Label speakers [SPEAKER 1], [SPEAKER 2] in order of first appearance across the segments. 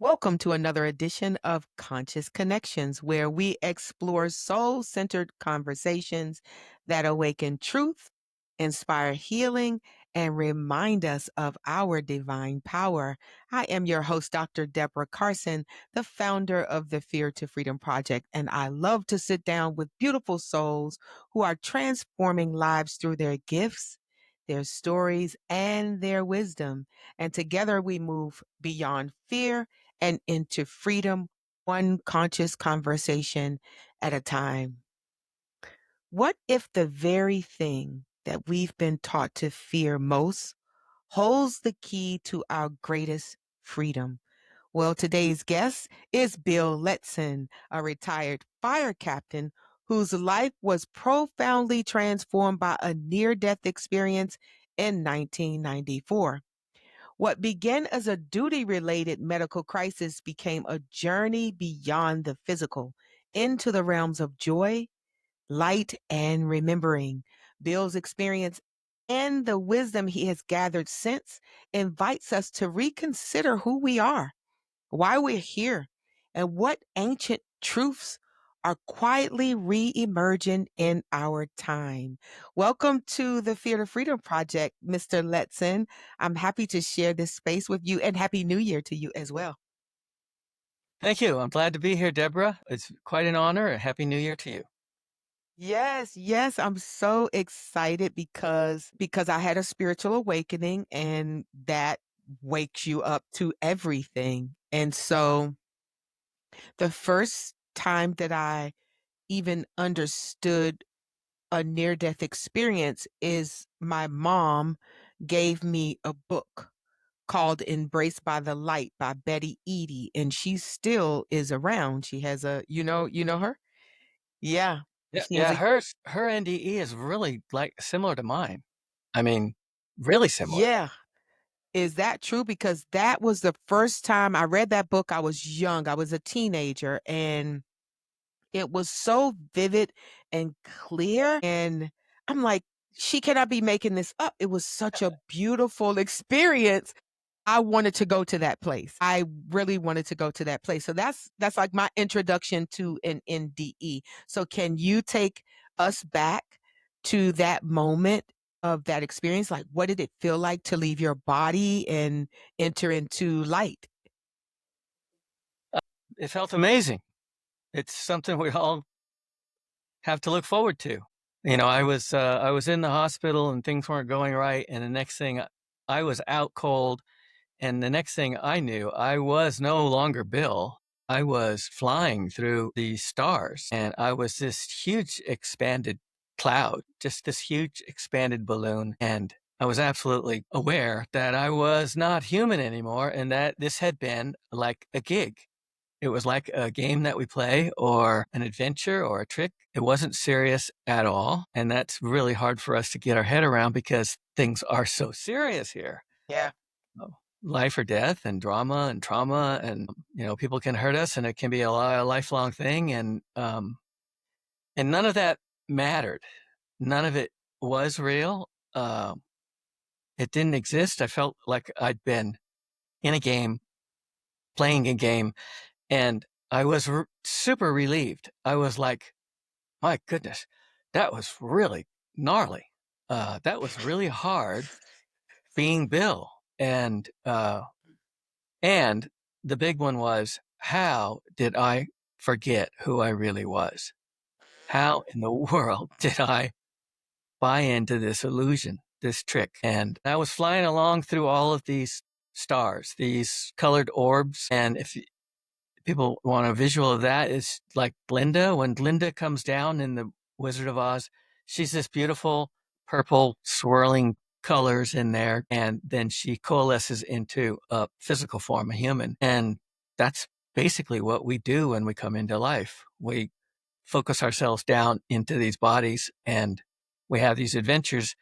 [SPEAKER 1] Welcome to another edition of Conscious Connections, where we explore soul centered conversations that awaken truth, inspire healing, and remind us of our divine power. I am your host, Dr. Deborah Carson, the founder of the Fear to Freedom Project, and I love to sit down with beautiful souls who are transforming lives through their gifts, their stories, and their wisdom. And together we move beyond fear and into freedom, one conscious conversation at a time. What if the very thing that we've been taught to fear most holds the key to our greatest freedom? Well, today's guest is Bill Lettson, a retired fire captain whose life was profoundly transformed by a near death experience in 1994. What began as a duty related medical crisis became a journey beyond the physical into the realms of joy, light, and remembering. Bill's experience and the wisdom he has gathered since invites us to reconsider who we are, why we're here, and what ancient truths are quietly re-emerging in our time. Welcome to the Fear to Freedom Project, Mr. Letson. I'm happy to share this space with you, and Happy New Year to you as well.
[SPEAKER 2] Thank you. I'm glad to be here, Deborah. It's quite an honor. A happy new year to you.
[SPEAKER 1] Yes, yes, I'm so excited because I had a spiritual awakening and that wakes you up to everything. And so the first time that I even understood a near death experience is my mom gave me a book called Embraced by the Light by Betty Eady, and she still is around. She has you know her? Yeah.
[SPEAKER 2] Yeah,
[SPEAKER 1] She has
[SPEAKER 2] yeah.
[SPEAKER 1] a
[SPEAKER 2] Her NDE is really like similar to mine. I mean, really similar.
[SPEAKER 1] yeah. Is that true? Because that was the first time I read that book. I was young. I was a teenager, and it was so vivid and clear, and I'm like, "She cannot be making this up." It was such a beautiful experience. I wanted to go to that place. I really wanted to go to that place. So that's like my introduction to an NDE. So can you take us back to that moment of that experience? Like, what did it feel like to leave your body and enter into light?
[SPEAKER 2] It felt amazing. It's something we all have to look forward to. I was in the hospital and things weren't going right, and the next thing I was out cold, and the next thing I knew, I was no longer Bill. I was flying through the stars, and I was this huge expanded cloud, just this huge expanded balloon. And I was absolutely aware that I was not human anymore and that this had been like a gig. It was like a game that we play or an adventure or a trick. It wasn't serious at all. And that's really hard for us to get our head around because things are so serious here.
[SPEAKER 1] Yeah.
[SPEAKER 2] Oh, life or death and drama and trauma and people can hurt us and it can be a lifelong thing and none of that mattered. None of it was real. It didn't exist. I felt like I'd been in a game, playing a game, and I was super relieved. I was like, my goodness, that was really gnarly. That was really hard being Bill. And the big one was, how did I forget who I really was? How in the world did I buy into this illusion, this trick? And I was flying along through all of these stars, these colored orbs. And if people want a visual of that, it's like Glinda. When Glinda comes down in the Wizard of Oz, she's this beautiful purple swirling colors in there. And then she coalesces into a physical form, a human. And that's basically what we do when we come into life. We focus ourselves down into these bodies and we have these adventures,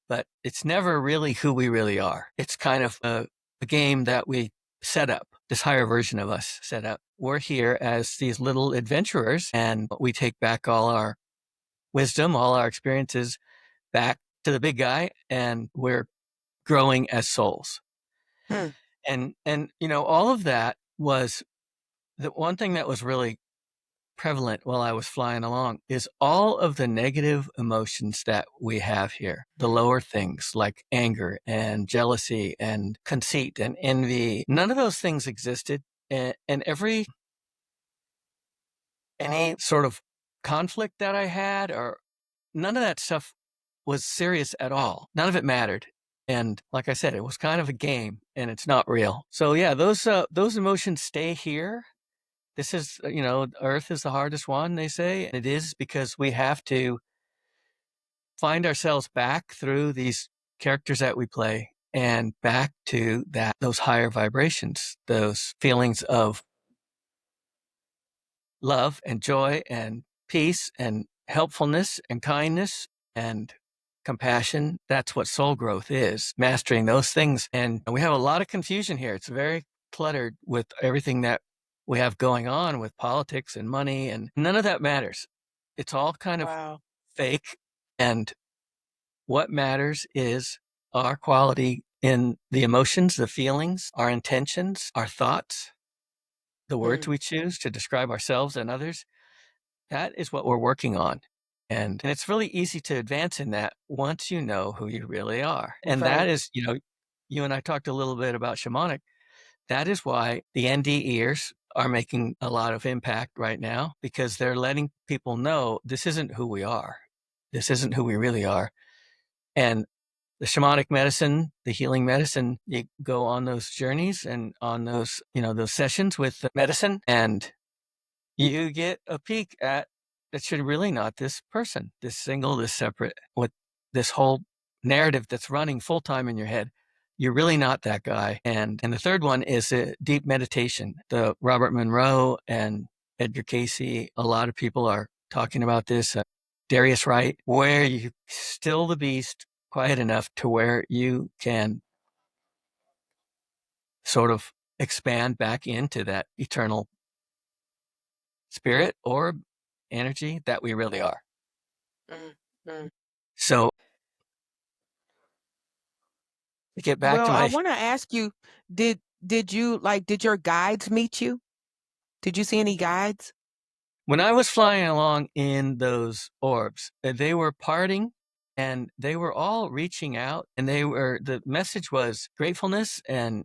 [SPEAKER 2] but it's never really who we really are. It's kind of a game that we set up, this higher version of us set up. We're here as these little adventurers and we take back all our wisdom, all our experiences back to the big guy, and we're growing as souls.
[SPEAKER 1] Hmm.
[SPEAKER 2] And all of that was the one thing that was really prevalent while I was flying along is all of the negative emotions that we have here, the
[SPEAKER 1] Mm.
[SPEAKER 2] lower things like anger and jealousy and conceit and envy. None of those things existed. And any sort of conflict that I had, or none of that stuff was serious at all. None of it mattered. And like I said, it was kind of a game and it's not real. So yeah, those emotions stay here. This is, Earth is the hardest one, they say. And it is because we have to find ourselves back through these characters that we play and back to those higher vibrations, those feelings of love and joy and peace and helpfulness and kindness and compassion. That's what soul growth is, mastering those things. And we have a lot of confusion here. It's very cluttered with everything that we have going on with politics and money, and none of that matters. It's all kind of
[SPEAKER 1] Wow.
[SPEAKER 2] fake. And what matters is our quality in the emotions, the feelings, our intentions, our thoughts, the words
[SPEAKER 1] Mm.
[SPEAKER 2] we choose to describe ourselves and others. That is what we're working on. And it's really easy to advance in that once you know who you really are. And that
[SPEAKER 1] Right.
[SPEAKER 2] is, you and I talked a little bit about shamanic. That is why the ND ears are making a lot of impact right now, because they're letting people know this isn't who we are. This isn't who we really are. And the shamanic medicine, the healing medicine, you go on those journeys and on those, those sessions with the medicine, and you get a peek at that you're really not this person, this single, this separate, with this whole narrative that's running full time in your head. You're really not that guy. And the third one is a deep meditation. The Robert Monroe and Edgar Casey, a lot of people are talking about this. Darius Wright, where you still the beast quiet enough to where you can sort of expand back into that eternal spirit or energy that we really are.
[SPEAKER 1] Mm. Mm.
[SPEAKER 2] So to get back
[SPEAKER 1] Well,
[SPEAKER 2] to
[SPEAKER 1] I
[SPEAKER 2] my,
[SPEAKER 1] want to ask you, did your guides meet you? Did you see any guides?
[SPEAKER 2] when I was flying along in those orbs, they were parting and they were all reaching out, and the message was gratefulness and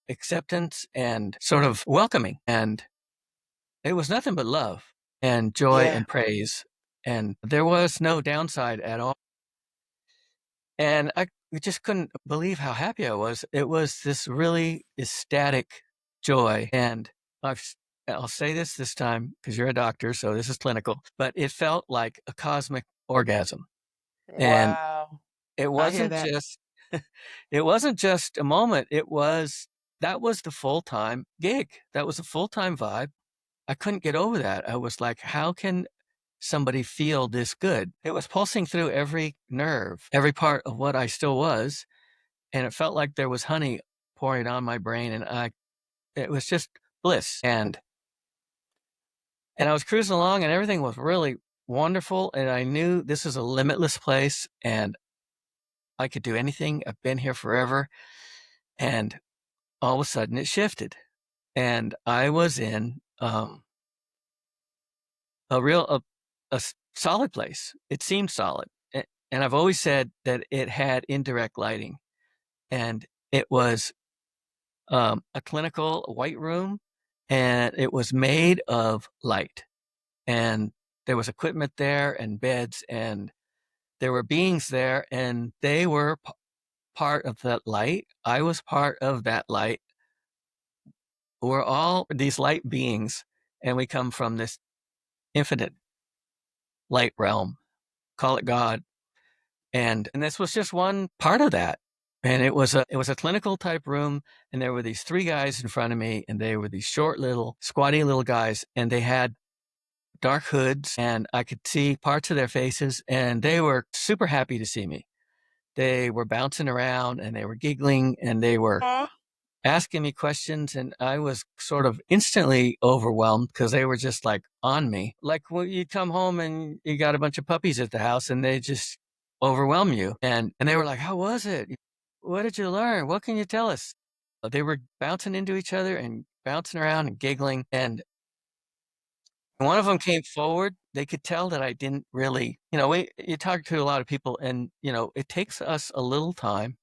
[SPEAKER 2] acceptance and sort of welcoming. And it was nothing but love and joy
[SPEAKER 1] Yeah.
[SPEAKER 2] and praise. And there was no downside at all. And I just couldn't believe how happy I was. It was this really ecstatic joy. And I've, I'll say this time because you're a doctor, so this is clinical, but it felt like a cosmic orgasm. And
[SPEAKER 1] Wow.
[SPEAKER 2] it
[SPEAKER 1] I hear
[SPEAKER 2] wasn't
[SPEAKER 1] that.
[SPEAKER 2] just, it wasn't just a moment. That was the full-time gig. That was a full-time vibe. I couldn't get over that. I was like, how can somebody feel this good? It was pulsing through every nerve, every part of what I still was. And it felt like there was honey pouring on my brain. And it was just bliss. And I was cruising along and everything was really wonderful. And I knew this is a limitless place and I could do anything. I've been here forever. And all of a sudden it shifted. And I was in a real solid place. It seemed solid. And I've always said that it had indirect lighting, and it was a clinical white room, and it was made of light. And there was equipment there and beds, and there were beings there, and they were part of that light. I was part of that light. We're all these light beings, and we come from this infinite light realm. Call it God. And this was just one part of that. And it was a clinical type room, and there were these three guys in front of me, and they were these short little squatty little guys, and they had dark hoods, and I could see parts of their faces, and they were super happy to see me. They were bouncing around and they were giggling and they were
[SPEAKER 1] Aw.
[SPEAKER 2] asking me questions, and I was sort of instantly overwhelmed because they were just like on me. Like when you come home and you got a bunch of puppies at the house and they just overwhelm you. And they were like, "How was it? What did you learn? What can you tell us?" They were bouncing into each other and bouncing around and giggling, and one of them came forward. They could tell that I didn't really, you talk to a lot of people, and, it takes us a little time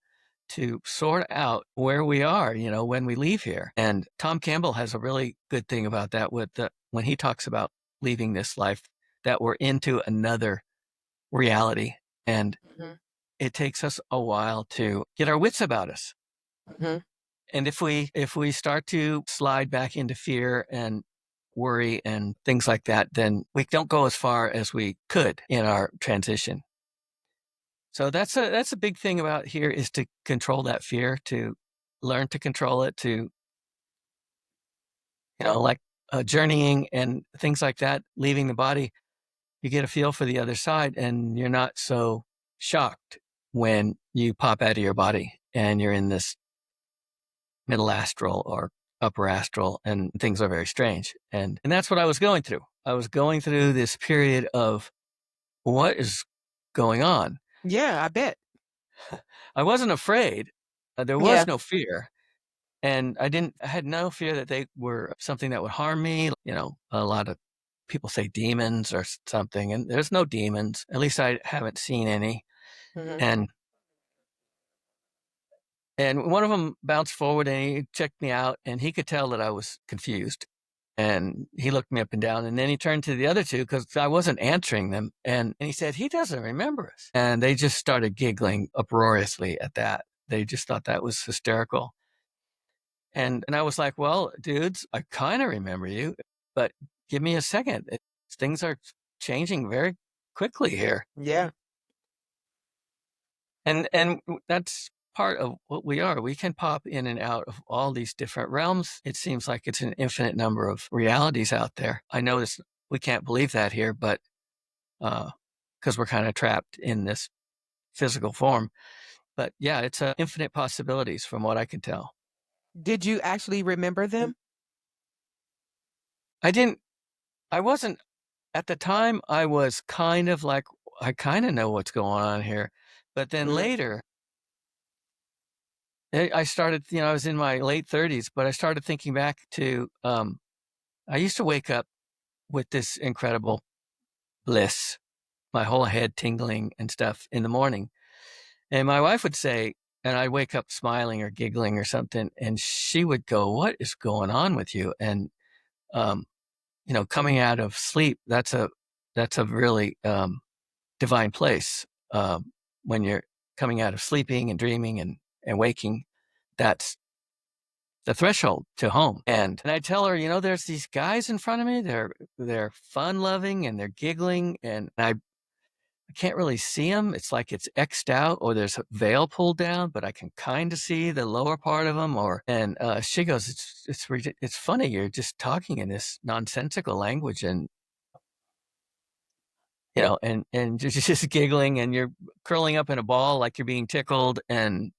[SPEAKER 2] to sort out where we are, when we leave here. And Tom Campbell has a really good thing about that when he talks about leaving this life, that we're into another reality. And
[SPEAKER 1] Mhm,
[SPEAKER 2] it takes us a while to get our wits about us.
[SPEAKER 1] mhm.
[SPEAKER 2] And if we start to slide back into fear and worry and things like that, then we don't go as far as we could in our transition. So that's a big thing about here, is to control that fear, to learn to control it, to, like, journeying and things like that, leaving the body, you get a feel for the other side, and you're not so shocked when you pop out of your body and you're in this middle astral or upper astral, and things are very strange. And that's what I was going through. I was going through this period of what is going on.
[SPEAKER 1] Yeah, I bet.
[SPEAKER 2] I wasn't afraid. There
[SPEAKER 1] Yeah.
[SPEAKER 2] was no fear. And I had no fear that they were something that would harm me. A lot of people say demons or something, and there's no demons. At least I haven't seen any.
[SPEAKER 1] Mhm.
[SPEAKER 2] And And one of them bounced forward and he checked me out, and he could tell that I was confused. And he looked me up and down, and then he turned to the other two because I wasn't answering them. And he said, "He doesn't remember us." And they just started giggling uproariously at that. They just thought that was hysterical. And I was like, "Well, dudes, I kind of remember you, but give me a second. Things are changing very quickly here."
[SPEAKER 1] Yeah.
[SPEAKER 2] And that's part of what we are. We can pop in and out of all these different realms. It seems like it's an infinite number of realities out there. I know we can't believe that here, but because we're kind of trapped in this physical form. But yeah, it's infinite possibilities from what I can tell.
[SPEAKER 1] Did you actually remember them?
[SPEAKER 2] I didn't. I wasn't at the time. I was kind of like, I kind of know what's going on here, but then
[SPEAKER 1] Mhm,
[SPEAKER 2] later I started. I was in my late 30s, but I started thinking back to. I used to wake up with this incredible bliss, my whole head tingling and stuff in the morning. And my wife would say, and I'd wake up smiling or giggling or something, and she would go, "What is going on with you?" And um, coming out of sleep, that's a really divine place. When you're coming out of sleeping and dreaming and waking, that's the threshold to home. And I tell her, there's these guys in front of me. They're fun loving and they're giggling, and I can't really see them. It's like it's X'd out, or there's a veil pulled down, but I can kind of see the lower part of them. And she goes, it's funny. You're just talking in this nonsensical language, and and just giggling, and you're curling up in a ball like you're being tickled, and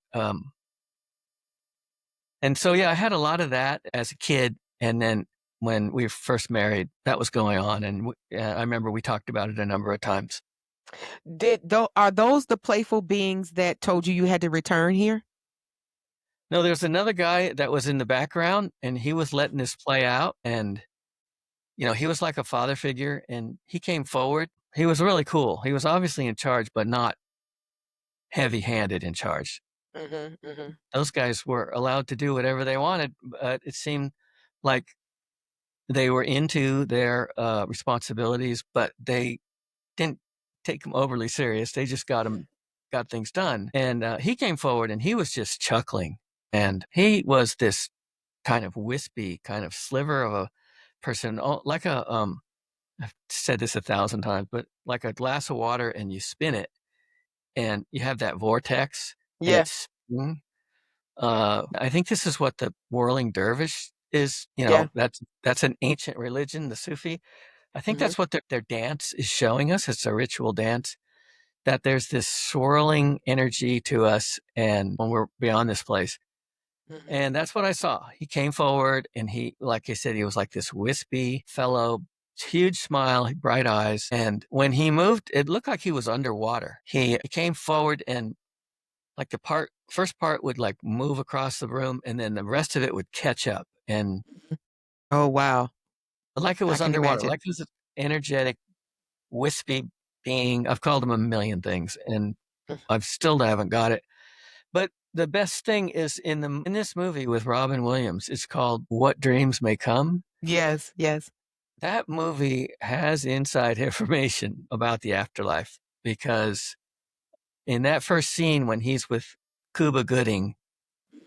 [SPEAKER 2] so, yeah, I had a lot of that as a kid. And then when we were first married, that was going on. And I remember we talked about it a number of times.
[SPEAKER 1] Are those the playful beings that told you you had to return here?
[SPEAKER 2] No, there's another guy that was in the background, and he was letting this play out. And, he was like a father figure, and he came forward. He was really cool. He was obviously in charge, but not heavy handed in charge.
[SPEAKER 1] Mhm, mhm.
[SPEAKER 2] Those guys were allowed to do whatever they wanted, but it seemed like they were into their responsibilities, but they didn't take him overly serious. They just got things done. And he came forward and he was just chuckling. And he was this kind of wispy, kind of sliver of a person, like I've said this 1,000 times, but like a glass of water and you spin it and you have that vortex and
[SPEAKER 1] Yeah,
[SPEAKER 2] it's spinning. I think this is what the whirling dervish is.
[SPEAKER 1] yeah.
[SPEAKER 2] That's an ancient religion, the Sufi. I think
[SPEAKER 1] Mhm,
[SPEAKER 2] that's what their dance is showing us. It's a ritual dance, that there's this swirling energy to us, and when we're beyond this place.
[SPEAKER 1] mhm.
[SPEAKER 2] And that's what I saw. He came forward, and like I said, he was like this wispy fellow, huge smile, bright eyes. And when he moved, it looked like he was underwater. He came forward, and like first part would like move across the room, and then the rest of it would catch up. and
[SPEAKER 1] Oh, wow.
[SPEAKER 2] like it
[SPEAKER 1] I
[SPEAKER 2] was
[SPEAKER 1] can
[SPEAKER 2] underwater,
[SPEAKER 1] imagine.
[SPEAKER 2] like it was an energetic, wispy being. I've called him a million things, and I've still haven't got it. But the best thing is in this movie with Robin Williams, it's called What Dreams May Come.
[SPEAKER 1] Yes, yes.
[SPEAKER 2] That movie has inside information about the afterlife because in that first scene when he's with Cuba Gooding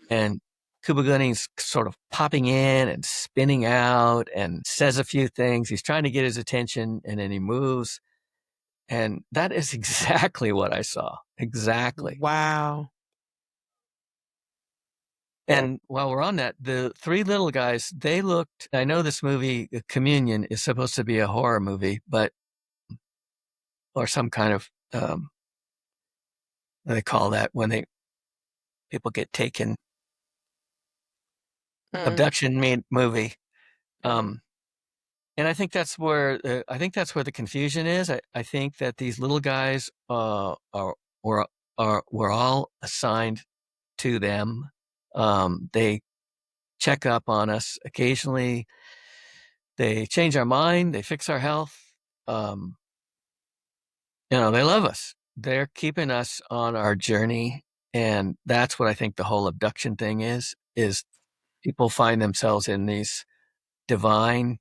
[SPEAKER 2] and Cuba Gooding's sort of popping in and spinning out and says a few things, he's trying to get his attention and then he moves. And that is exactly what I saw. Exactly.
[SPEAKER 1] Wow.
[SPEAKER 2] And while we're on that, the three little guys, they looked, I know this movie, Communion, is supposed to be a horror movie, but, or some kind of, what do they call that when people get taken,
[SPEAKER 1] Mm,
[SPEAKER 2] abduction movie.
[SPEAKER 1] mhm.
[SPEAKER 2] Um, and I think that's where the confusion is. I think that these little guys, were, were all assigned to them. They check up on us occasionally. They change our mind. They fix our health. Um, they love us. They're keeping us on our journey. And that's what I think the whole abduction thing is people find themselves in these divine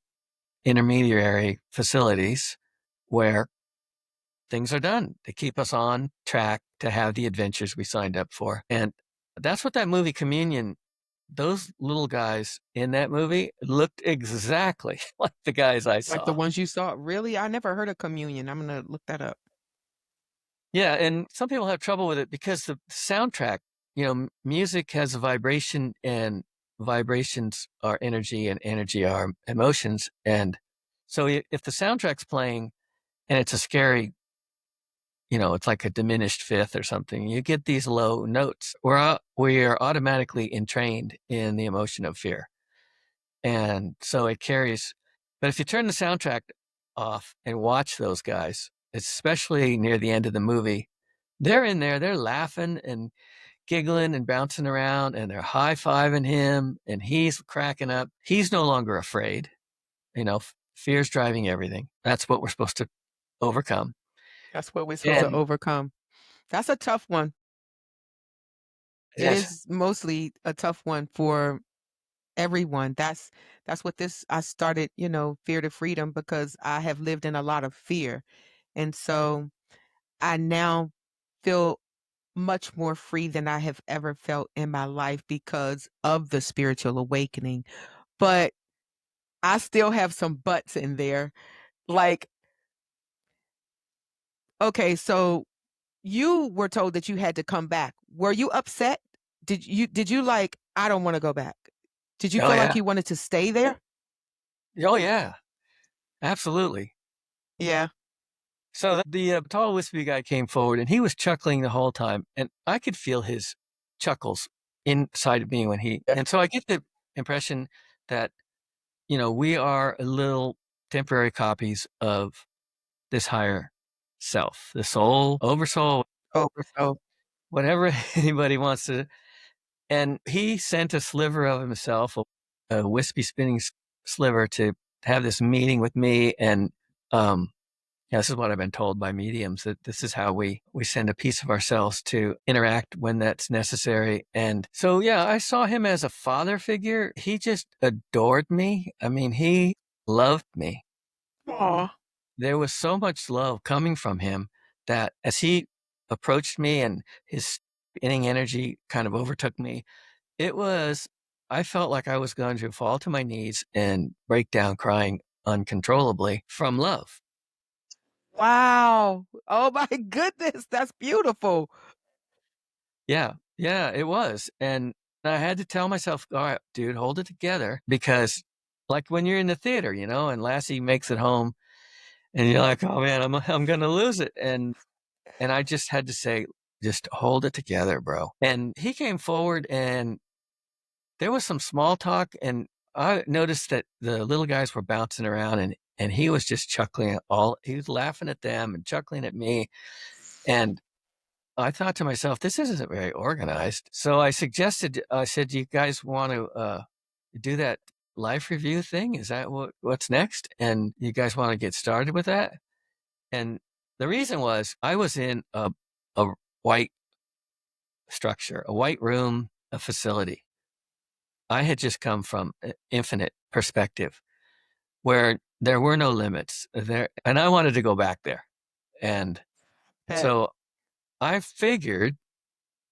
[SPEAKER 2] intermediary facilities where things are done. They keep us on track to have the adventures we signed up for. And that's what that movie Communion, those little guys in that movie looked exactly like the guys I
[SPEAKER 1] Like the
[SPEAKER 2] saw.
[SPEAKER 1] ones you saw? Really? I never heard of communion. I'm gonna look that up.
[SPEAKER 2] Yeah, and some people have trouble with it because the soundtrack, music has a vibration, and vibrations are energy, and energy are emotions. And so if the soundtrack's playing and it's a scary, it's like a diminished fifth or something, you get these low notes. We are automatically entrained in the emotion of fear. And so it carries. But if you turn the soundtrack off and watch those guys, especially near the end of the movie, they're in there, they're laughing and giggling and bouncing around, and they're high-fiving him, and he's cracking up. He's no longer afraid. Fear's driving everything. That's what we're supposed to overcome.
[SPEAKER 1] That's what we're supposed to
[SPEAKER 2] And
[SPEAKER 1] overcome. That's a tough one. It
[SPEAKER 2] yes,
[SPEAKER 1] is mostly a tough one for everyone. That's what this I started, Fear to Freedom because I have lived in a lot of fear. And so I now feel much more free than I have ever felt in my life because of the spiritual awakening. But I still have some buts in there. Like, okay, so you were told that you had to come back. Were you upset? Did you like, I don't want to go back? Did you
[SPEAKER 2] oh
[SPEAKER 1] feel like
[SPEAKER 2] yeah,
[SPEAKER 1] you wanted to stay there?
[SPEAKER 2] oh yeah, absolutely.
[SPEAKER 1] Yeah.
[SPEAKER 2] So the tall wispy guy came forward, and he was chuckling the whole time, and I could feel his chuckles inside of me when he.
[SPEAKER 1] Yeah.
[SPEAKER 2] And so I get the impression that we are a little temporary copies of this higher self, the soul, oversoul,
[SPEAKER 1] Oversoul.
[SPEAKER 2] whatever anybody wants to. And he sent a sliver of himself, a wispy spinning sliver, to have this meeting with me. And yeah, this is what I've been told by mediums, that this is how we send a piece of ourselves to interact when that's necessary. And so, yeah, I saw him as a father figure. He just adored me. I mean, he loved me.
[SPEAKER 1] Aw.
[SPEAKER 2] There was so much love coming from him that as he approached me and his spinning energy kind of overtook me, it was, I felt like I was going to fall to my knees and break down crying uncontrollably from love.
[SPEAKER 1] Wow. Oh my goodness, that's beautiful.
[SPEAKER 2] Yeah, yeah, it was. And I had to tell myself, all right, dude, hold it together. Because like when you're in the theater, and Lassie makes it home and you're like, oh man, I'm going to lose it. And I just had to say, just hold it together, bro. And he came forward and there was some small talk, and I noticed that the little guys were bouncing around, and he was just chuckling he was laughing at them and chuckling at me. And I thought to myself, this isn't very organized. So I said, you guys want to do that life review thing? Is that what's next? And you guys want to get started with that?" And the reason was I was in a white structure, a white room, a facility. I had just come from infinite perspective where there were no limits there. And I wanted to go back there. And
[SPEAKER 1] Bet.
[SPEAKER 2] so I figured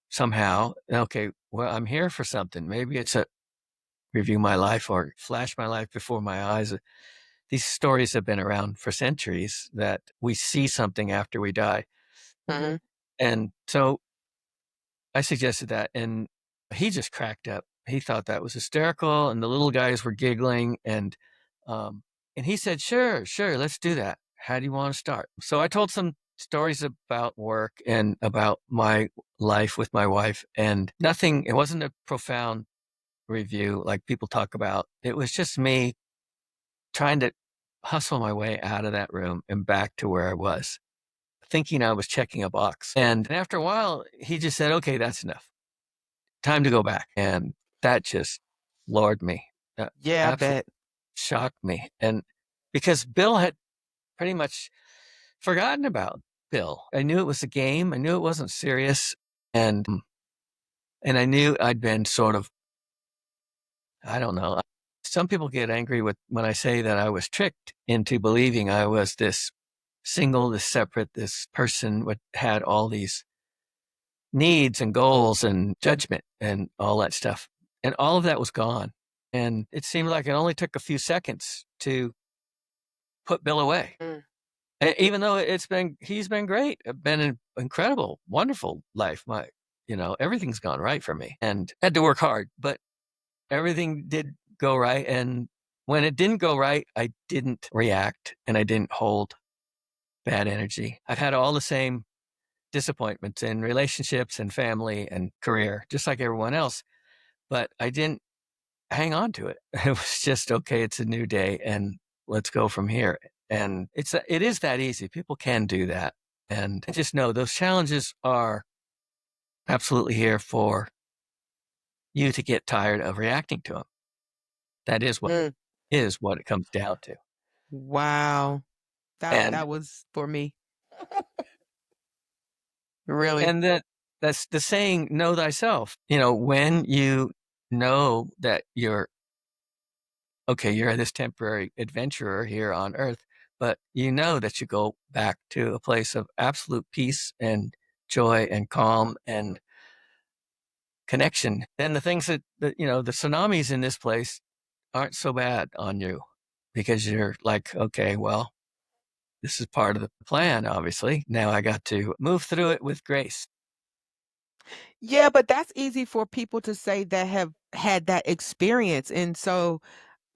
[SPEAKER 2] somehow, okay, well, I'm here for something. Maybe it's a review my life or flash my life before my eyes. These stories have been around for centuries that we see something after we die.
[SPEAKER 1] Mhm.
[SPEAKER 2] And so I suggested that, and he just cracked up. He thought that was hysterical, and the little guys were giggling, um, and he said, "Sure, sure, let's do that. How do you want to start?" So I told some stories about work and about my life with my wife, and nothing. It wasn't a profound review like people talk about. It was just me trying to hustle my way out of that room and back to where I was, thinking I was checking a box. And after a while, he just said, "Okay, that's enough. Time to go back." And that just floored me.
[SPEAKER 1] Yeah, I
[SPEAKER 2] Absolutely
[SPEAKER 1] bet.
[SPEAKER 2] shocked me. And because Bill had pretty much forgotten about Bill. I knew it was a game. I knew it wasn't serious. And and I knew I'd been sort of, I don't know. Some people get angry with when I say that I was tricked into believing I was this single, this separate, this person with had all these needs and goals and judgment and all that stuff. And all of that was gone. And it seemed like it only took a few seconds to put Bill away.
[SPEAKER 1] Mm.
[SPEAKER 2] Even though he's been great, been an incredible, wonderful life. Everything's gone right for me and had to work hard, but everything did go right. And when it didn't go right, I didn't react and I didn't hold bad energy. I've had all the same disappointments in relationships and family and career, just like everyone else. But I didn't hang on to it. It was just, okay, it's a new day and let's go from here. And it is that easy. People can do that. And I just know those challenges are absolutely here for you to get tired of reacting to them. That
[SPEAKER 1] Mm.
[SPEAKER 2] is what it comes down to.
[SPEAKER 1] Wow.
[SPEAKER 2] And
[SPEAKER 1] That was for me. Really.
[SPEAKER 2] and that's the saying, know thyself. When you know that you're this temporary adventurer here on earth, but you know that you go back to a place of absolute peace and joy and calm and connection. Then the things the tsunamis in this place aren't so bad on you because you're like, okay, well, this is part of the plan, obviously. Now I got to move through it with grace.
[SPEAKER 1] Yeah, but that's easy for people to say that have had that experience. And so,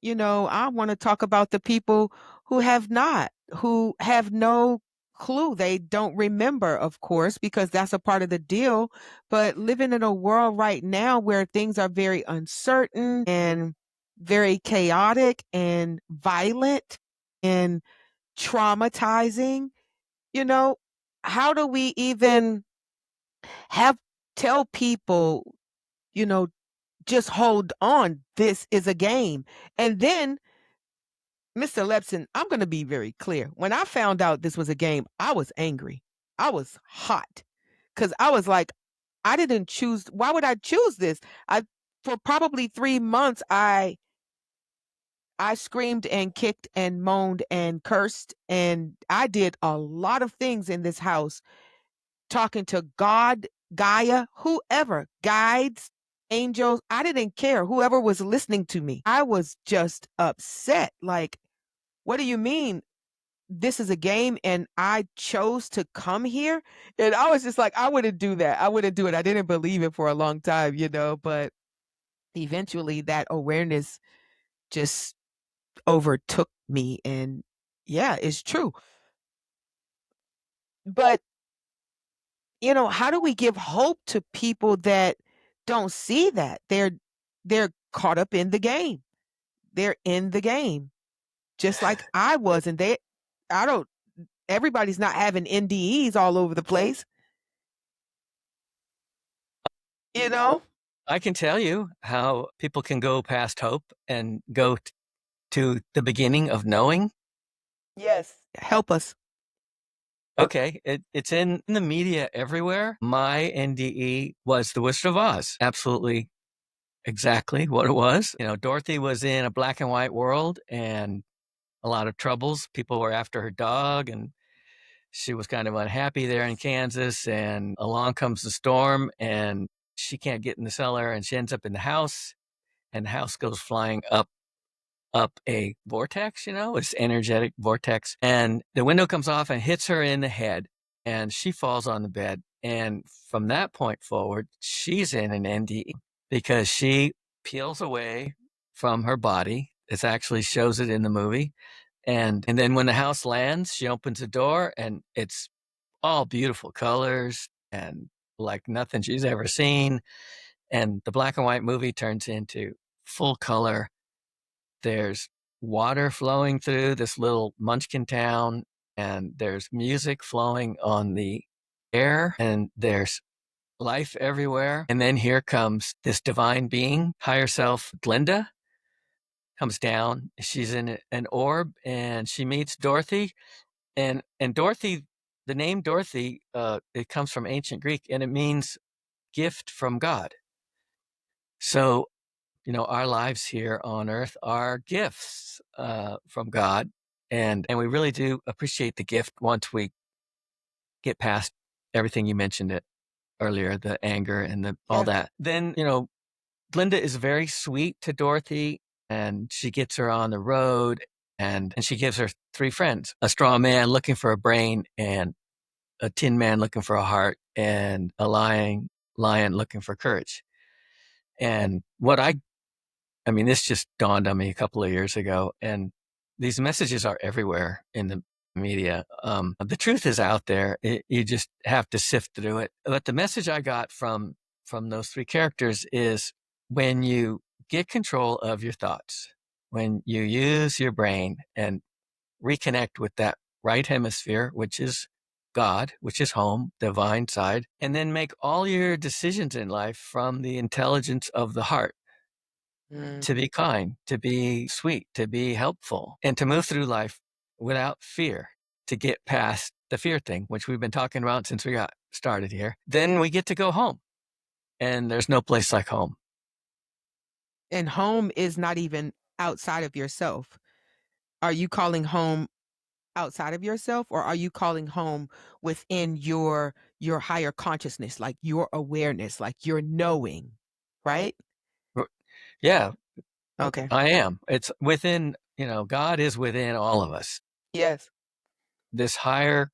[SPEAKER 1] I want to talk about the people who have not, who have no clue. They don't remember, of course, because that's a part of the deal. But living in a world right now where things are very uncertain and very chaotic and violent and traumatizing, you know, how do we even have tell people, you know, just hold on. This is a game. And then, Mr. Lettson, I'm going to be very clear. When I found out this was a game, I was angry. I was hot because I was like, I didn't choose. Why would I choose this? I for probably 3 months, I screamed and kicked and moaned and cursed, and I did a lot of things in this house talking to God, Gaia, whoever, guides, angels. I didn't care whoever was listening to me. I was just upset. Like, what do you mean? This is a game and I chose to come here? And I was just like, I wouldn't do that. I wouldn't do it. I didn't believe it for a long time, but eventually that awareness just overtook me. And yeah, it's true. But how do we give hope to people that don't see that? They're caught up in the game. They're in the game, just like I was, and I don't everybody's not having NDEs all over the place, you know?
[SPEAKER 2] I can tell you how people can go past hope and go to the beginning of knowing.
[SPEAKER 1] Yes. Help us.
[SPEAKER 2] Okay, it's in the media everywhere. My NDE was The Wizard of Oz. Absolutely exactly what it was. Dorothy was in a black and white world and a lot of troubles. People were after her dog, and she was kind of unhappy there in Kansas. And along comes the storm, and she can't get in the cellar, and she ends up in the house, and the house goes flying up a vortex, it's energetic vortex. And the window comes off and hits her in the head, and she falls on the bed. And from that point forward, she's in an NDE because she peels away from her body. It actually shows it in the movie. And then when the house lands, she opens the door, and it's all beautiful colors and like nothing she's ever seen. And the black and white movie turns into full color. There's water flowing through this little munchkin town, and there's music flowing on the air, and there's life everywhere. And then here comes this divine being, higher self, Glinda, comes down. She's in an orb, and she meets Dorothy. And Dorothy, the name Dorothy, it comes from ancient Greek, and it means gift from God. So our lives here on earth are gifts from God. And we really do appreciate the gift once we get past everything you mentioned it earlier, the anger and all
[SPEAKER 1] Yes.
[SPEAKER 2] that. Then, Glinda is very sweet to Dorothy, and she gets her on the road, and she gives her three friends, a straw man looking for a brain, and a tin man looking for a heart, and a lion looking for courage. And this just dawned on me a couple of years ago, and these messages are everywhere in the media. The truth is out there. You just have to sift through it. But the message I got from those three characters is, when you get control of your thoughts, when you use your brain and reconnect with that right hemisphere, which is God, which is home, divine side, and then make all your decisions in life from the intelligence of the heart,
[SPEAKER 1] Mm.
[SPEAKER 2] to be kind, to be sweet, to be helpful, and to move through life without fear, to get past the fear thing, which we've been talking about since we got started here. Then we get to go home, and there's no place like home.
[SPEAKER 1] And home is not even outside of yourself. Are you calling home outside of yourself, or are you calling home within your higher consciousness, like your awareness, like your knowing, right?
[SPEAKER 2] Yeah,
[SPEAKER 1] Okay.
[SPEAKER 2] I am. It's within, God is within all of us.
[SPEAKER 1] Yes.
[SPEAKER 2] This higher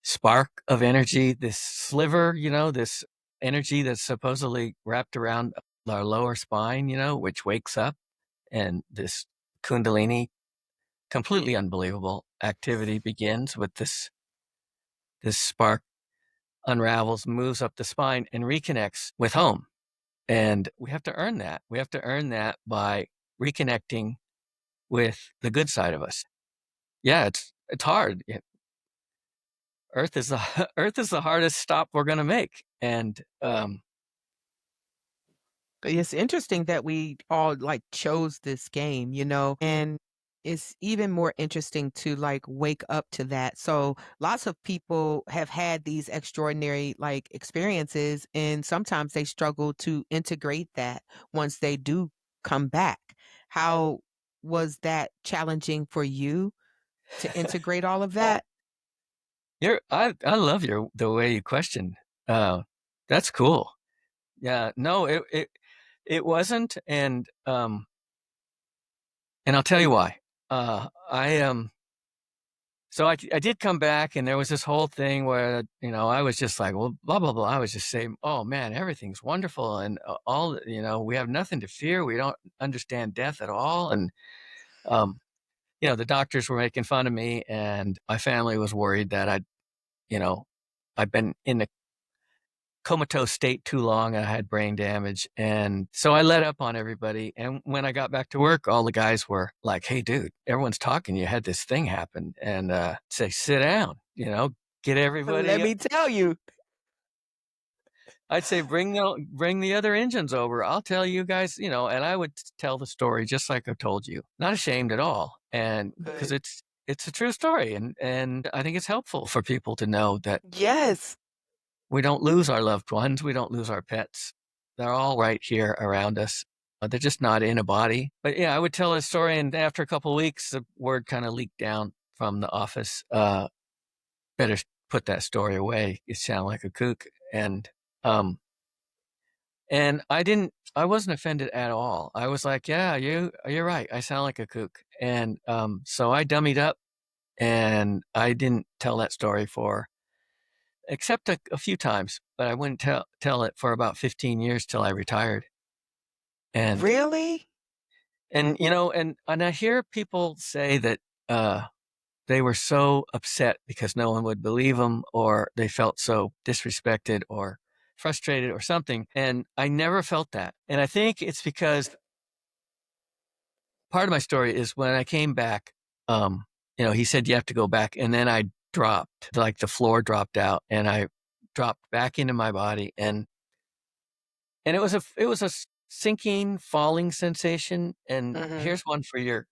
[SPEAKER 2] spark of energy, this sliver, this energy that's supposedly wrapped around our lower spine, which wakes up, and this Kundalini, completely unbelievable activity begins with this spark, unravels, moves up the spine, and reconnects with home. And we have to earn that. We have to earn that by reconnecting with the good side of us. Yeah, it's hard. Earth is the Earth is the hardest stop we're going to make, and
[SPEAKER 1] It's interesting that we all like chose this game, and it's even more interesting to like wake up to that. So lots of people have had these extraordinary like experiences, and sometimes they struggle to integrate that once they do come back. How was that challenging for you to integrate all of that?
[SPEAKER 2] I love the way you question. Uh, that's cool. Yeah, no, it wasn't, and I'll tell you why. I So I did come back, and there was this whole thing where, I was just like, well, blah, blah, blah. I was just saying, oh man, everything's wonderful. And we have nothing to fear. We don't understand death at all. And, um, the doctors were making fun of me, and my family was worried that you know, I'd been in a comatose state too long. I had brain damage. And so I let up on everybody. And when I got back to work, all the guys were like, hey, dude, everyone's talking. You had this thing happen. And say, sit down, get
[SPEAKER 1] Let
[SPEAKER 2] everybody.
[SPEAKER 1] me tell you.
[SPEAKER 2] I'd say bring the other engines over. I'll tell you guys, and I would tell the story just like I told you. Not ashamed at all. And because
[SPEAKER 1] Good.
[SPEAKER 2] it's a true story, and I think it's helpful for people to know that
[SPEAKER 1] Yes.
[SPEAKER 2] we don't lose our loved ones, we don't lose our pets. They're all right here around us. They're just not in a body. But yeah, I would tell a story, and after a couple of weeks, the word kind of leaked down from the office. Better put that story away. You sound like a kook. Um, and I wasn't offended at all. I was like, yeah, you're right. I sound like a kook. And so I dummied up and I didn't tell that story for except a few times, but I wouldn't tell it for about 15 years till I retired. And
[SPEAKER 1] Really?
[SPEAKER 2] and I hear people say that they were so upset because no one would believe them, or they felt so disrespected or frustrated or something. And I never felt that. And I think it's because part of my story is when I came back, he said you have to go back, and then I dropped, like the floor dropped out, and I dropped back into my body, and it was a sinking, falling sensation. And
[SPEAKER 1] Mhm.
[SPEAKER 2] here's one for your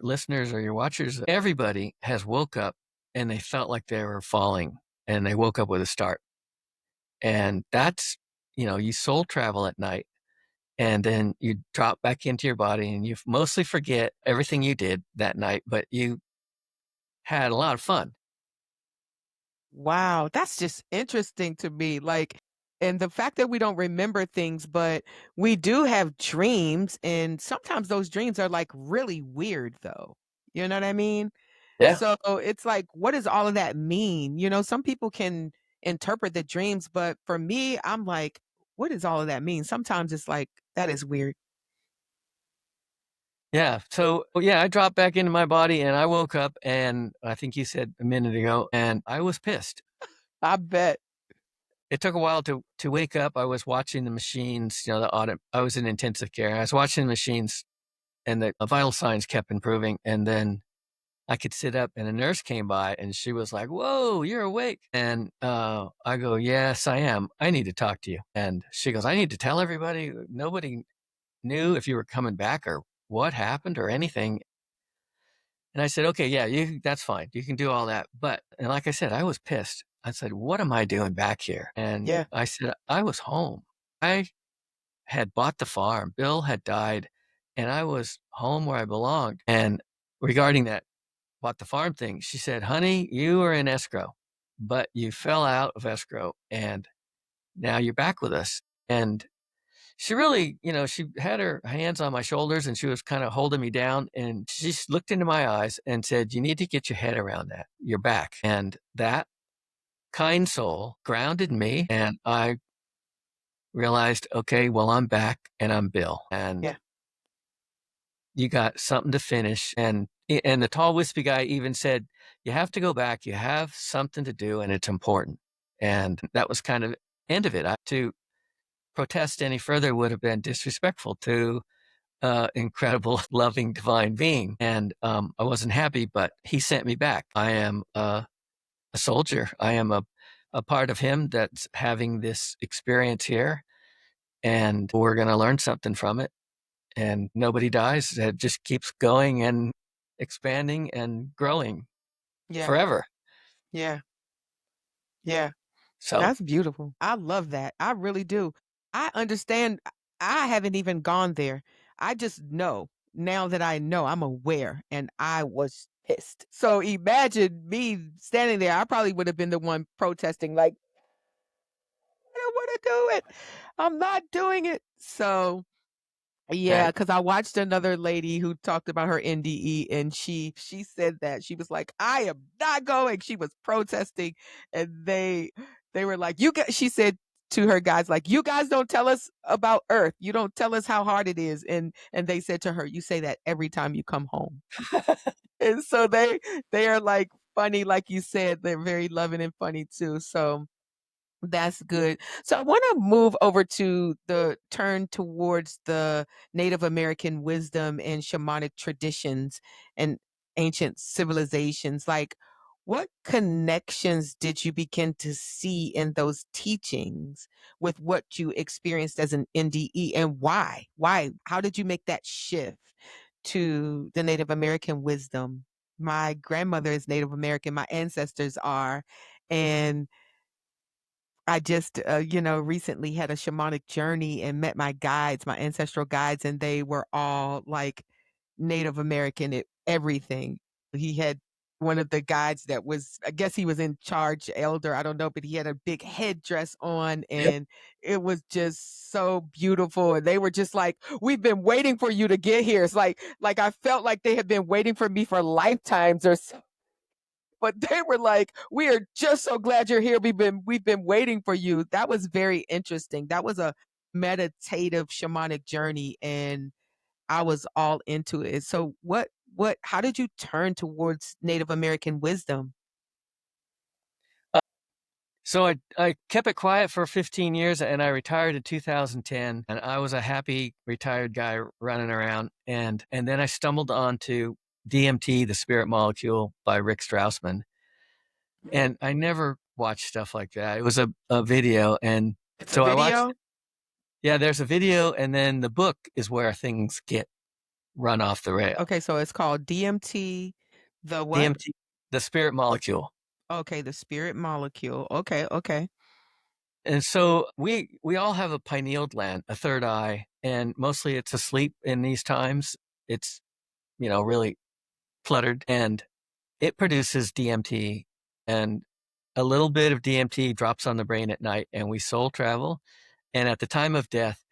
[SPEAKER 2] listeners or your watchers. Everybody has woke up and they felt like they were falling, and they woke up with a start. And that's, you soul travel at night, and then you drop back into your body and you mostly forget everything you did that night, but you had a lot of fun.
[SPEAKER 1] Wow, that's just interesting to me, like, and the fact that we don't remember things, but we do have dreams, and sometimes those dreams are, like, really weird, though. You know what I mean?
[SPEAKER 2] Yeah.
[SPEAKER 1] So, it's like, what does all of that mean? Some people can interpret the dreams, but for me, I'm like, "What does all of that mean?" Sometimes it's like, "That is weird."
[SPEAKER 2] Yeah. So, yeah, I dropped back into my body and I woke up, and I think you said a minute ago, and I was pissed.
[SPEAKER 1] I bet.
[SPEAKER 2] It took a while to wake up. I was watching the machines, the audit. I was in intensive care. I was watching the machines, and the vital signs kept improving. And then I could sit up, and a nurse came by, and she was like, "Whoa, you're awake." And I go, "Yes, I am. I need to talk to you." And she goes, "I need to tell everybody. Nobody knew if you were coming back or what happened or anything." And I said, "Okay, yeah, that's fine. You can do all that." And like I said, I was pissed. I said, "What am I doing back here?" And
[SPEAKER 1] Yeah,
[SPEAKER 2] I said, "I was home. I had bought the farm. Bill had died, and I was home where I belonged." And regarding that bought the farm thing, she said, "Honey, you were in escrow, but you fell out of escrow, and now you're back with us." And she really, she had her hands on my shoulders, and she was kind of holding me down, and she just looked into my eyes and said, "You need to get your head around that. You're back." And that kind soul grounded me, and I realized, okay, well, I'm back and I'm Bill, and
[SPEAKER 1] yeah,
[SPEAKER 2] you got something to finish. And the tall wispy guy even said, "You have to go back. You have something to do, and it's important." And that was kind of end of it. To protest any further would have been disrespectful to incredible, loving, divine being. And I wasn't happy, but he sent me back. I am a soldier. I am a part of him that's having this experience here, and we're going to learn something from it. And nobody dies. It just keeps going and expanding and growing
[SPEAKER 1] yeah,
[SPEAKER 2] forever.
[SPEAKER 1] yeah, yeah.
[SPEAKER 2] So,
[SPEAKER 1] That's beautiful. I love that. I really do. I understand. I haven't even gone there. I just know now that I know, I'm aware, and I was pissed. So imagine me standing there. I probably would have been the one protesting, like, I don't want to do it. I'm not doing it. So yeah,
[SPEAKER 2] right.
[SPEAKER 1] because I watched another lady who talked about her NDE, and she said that. She was like, "I am not going." She was protesting, and they were like, "You guys," she said to her guys, like, "You guys don't tell us about Earth. You don't tell us how hard it is." And they said to her, "You say that every time you come home." And so they are like funny, like you said, they're very loving and funny too. So that's good. So I want to move over to the turn towards the Native American wisdom and shamanic traditions and ancient civilizations. Like, What connections did you begin to see in those teachings with what you experienced as an NDE, and why? Why? How did you make that shift to the Native American wisdom? My grandmother is Native American, my ancestors are, and I just, recently had a shamanic journey and met my guides, my ancestral guides, and they were all like Native American at everything. He had one of the guides that was, I guess he was in charge, elder, I don't know, but he had a big headdress on
[SPEAKER 2] Yep.
[SPEAKER 1] and it was just so beautiful. And they were just like, "We've been waiting for you to get here." It's like I felt like they had been waiting for me for lifetimes or so, but they were like, "We are just so glad you're here. We've been waiting for you." That was very interesting. That was a meditative shamanic journey and I was all into it. So what how did you turn towards Native American wisdom?
[SPEAKER 2] So I kept it quiet for 15 years and I retired in 2010 and I was a happy retired guy running around and then I stumbled onto DMT, the spirit molecule by Rick Strassman. And I never watched stuff like that. It was a video and
[SPEAKER 1] It's a
[SPEAKER 2] so I watched
[SPEAKER 1] video?
[SPEAKER 2] yeah, there's a video and then the book is where things get run off the rail.
[SPEAKER 1] Okay, so it's called DMT, the what?
[SPEAKER 2] DMT, the spirit molecule.
[SPEAKER 1] Okay, the spirit molecule. Okay, okay.
[SPEAKER 2] And so we all have a pineal gland, a third eye, and mostly it's asleep in these times. It's, really cluttered and it produces DMT and a little bit of DMT drops on the brain at night and we soul travel. And at the time of death,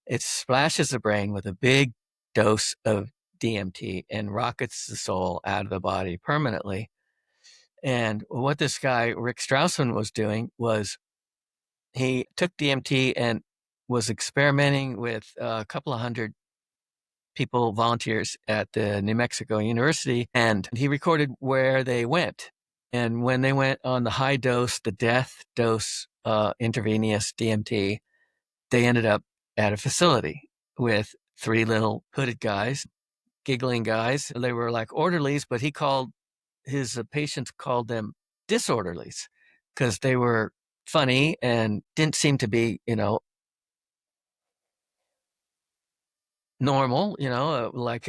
[SPEAKER 2] it splashes the brain with a big dose of DMT and rockets the soul out of the body permanently. And what this guy, Rick Strausman, was doing was he took DMT and was experimenting with a couple of hundred people, volunteers at the New Mexico University, and he recorded where they went. And when they went on the high dose, the death dose, intravenous DMT, they ended up at a facility with three little hooded guys, giggling guys. They were like orderlies, but he called his patients called them disorderlies because they were funny and didn't seem to be, normal, like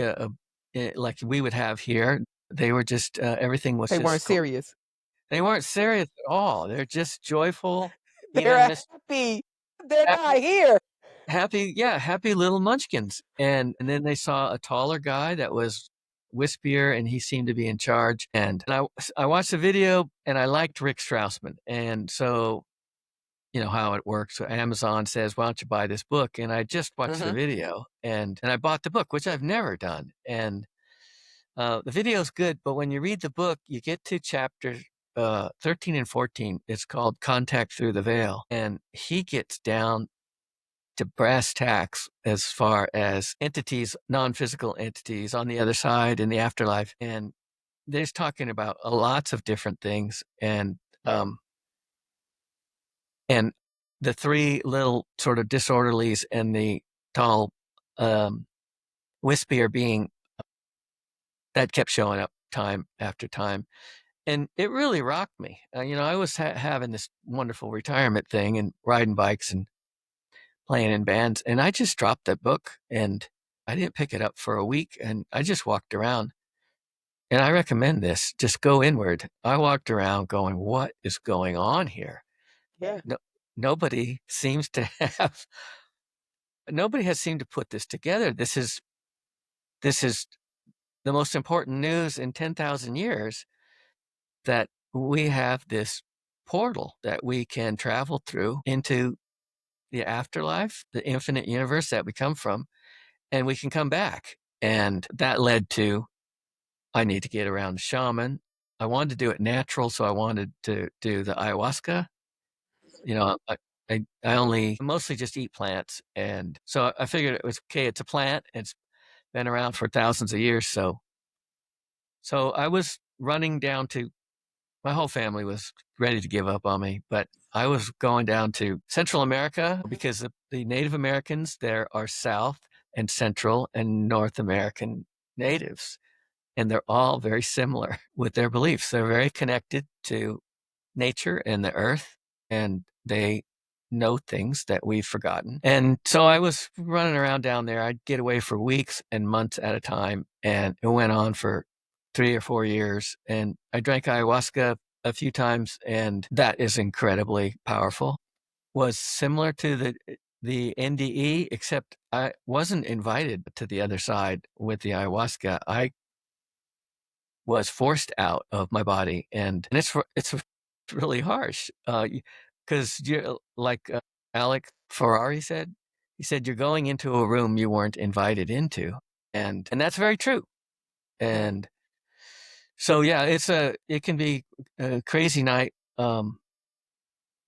[SPEAKER 2] we would have here. They were just everything was
[SPEAKER 1] They weren't
[SPEAKER 2] just
[SPEAKER 1] serious.
[SPEAKER 2] they weren't serious at all. They're just joyful, even
[SPEAKER 1] They're
[SPEAKER 2] Miss
[SPEAKER 1] happy. They're
[SPEAKER 2] happy,
[SPEAKER 1] not here.
[SPEAKER 2] happy little munchkins. And then they saw a taller guy that was wispier, and he seemed to be in charge. And I watched the video, and I liked Rick Strassman, and so you know how it works. So Amazon says, "Why don't you buy this book?" And I just watched the
[SPEAKER 1] Mhm.
[SPEAKER 2] video, and I bought the book, which I've never done. And the video is good, but when you read the book, you get to chapter 13 and 14. It's called "Contact Through the Veil," and he gets down to brass tacks as far as entities, non-physical entities on the other side in the afterlife, and there's talking about lots of different things, and the three little sort of disorderlies and the tall, um, wispier being that kept showing up time after time. And it really rocked me. I was having this wonderful retirement thing and riding bikes and playing in bands. And I just dropped that book and I didn't pick it up for a week. And I just walked around. And I recommend this. Just go inward. I walked around going, what is going on here?
[SPEAKER 1] Yeah.
[SPEAKER 2] No, nobody seems to have nobody has seemed to put this together. This is the most important news in 10,000 years that we have this portal that we can travel through into the afterlife, the infinite universe that we come from, and we can come back. And that led to I need to get around the shaman. I wanted to do it natural, so I wanted to do the ayahuasca. I only mostly just eat plants, and so I figured it was okay. It's a plant. It's been around for thousands of years, so I was running down to my whole family was ready to give up on me, but I was going down to Central America because the Native Americans there are South and Central and North American natives. and they're all very similar with their beliefs. They're very connected to nature and the earth, and they know things that we've forgotten. And so I was running around down there. I'd get away for weeks and months at a time, and it went on for 3 or 4 years. And I drank ayahuasca a few times, and that is incredibly powerful. Was similar to the NDE, except I wasn't invited to the other side with the ayahuasca. I was forced out of my body, and it's really harsh, because you're like, Alec Ferrari said. He said, "You're going into a room you weren't invited into," and that's very true.
[SPEAKER 1] Mm.
[SPEAKER 2] And so, yeah, it can be a crazy night,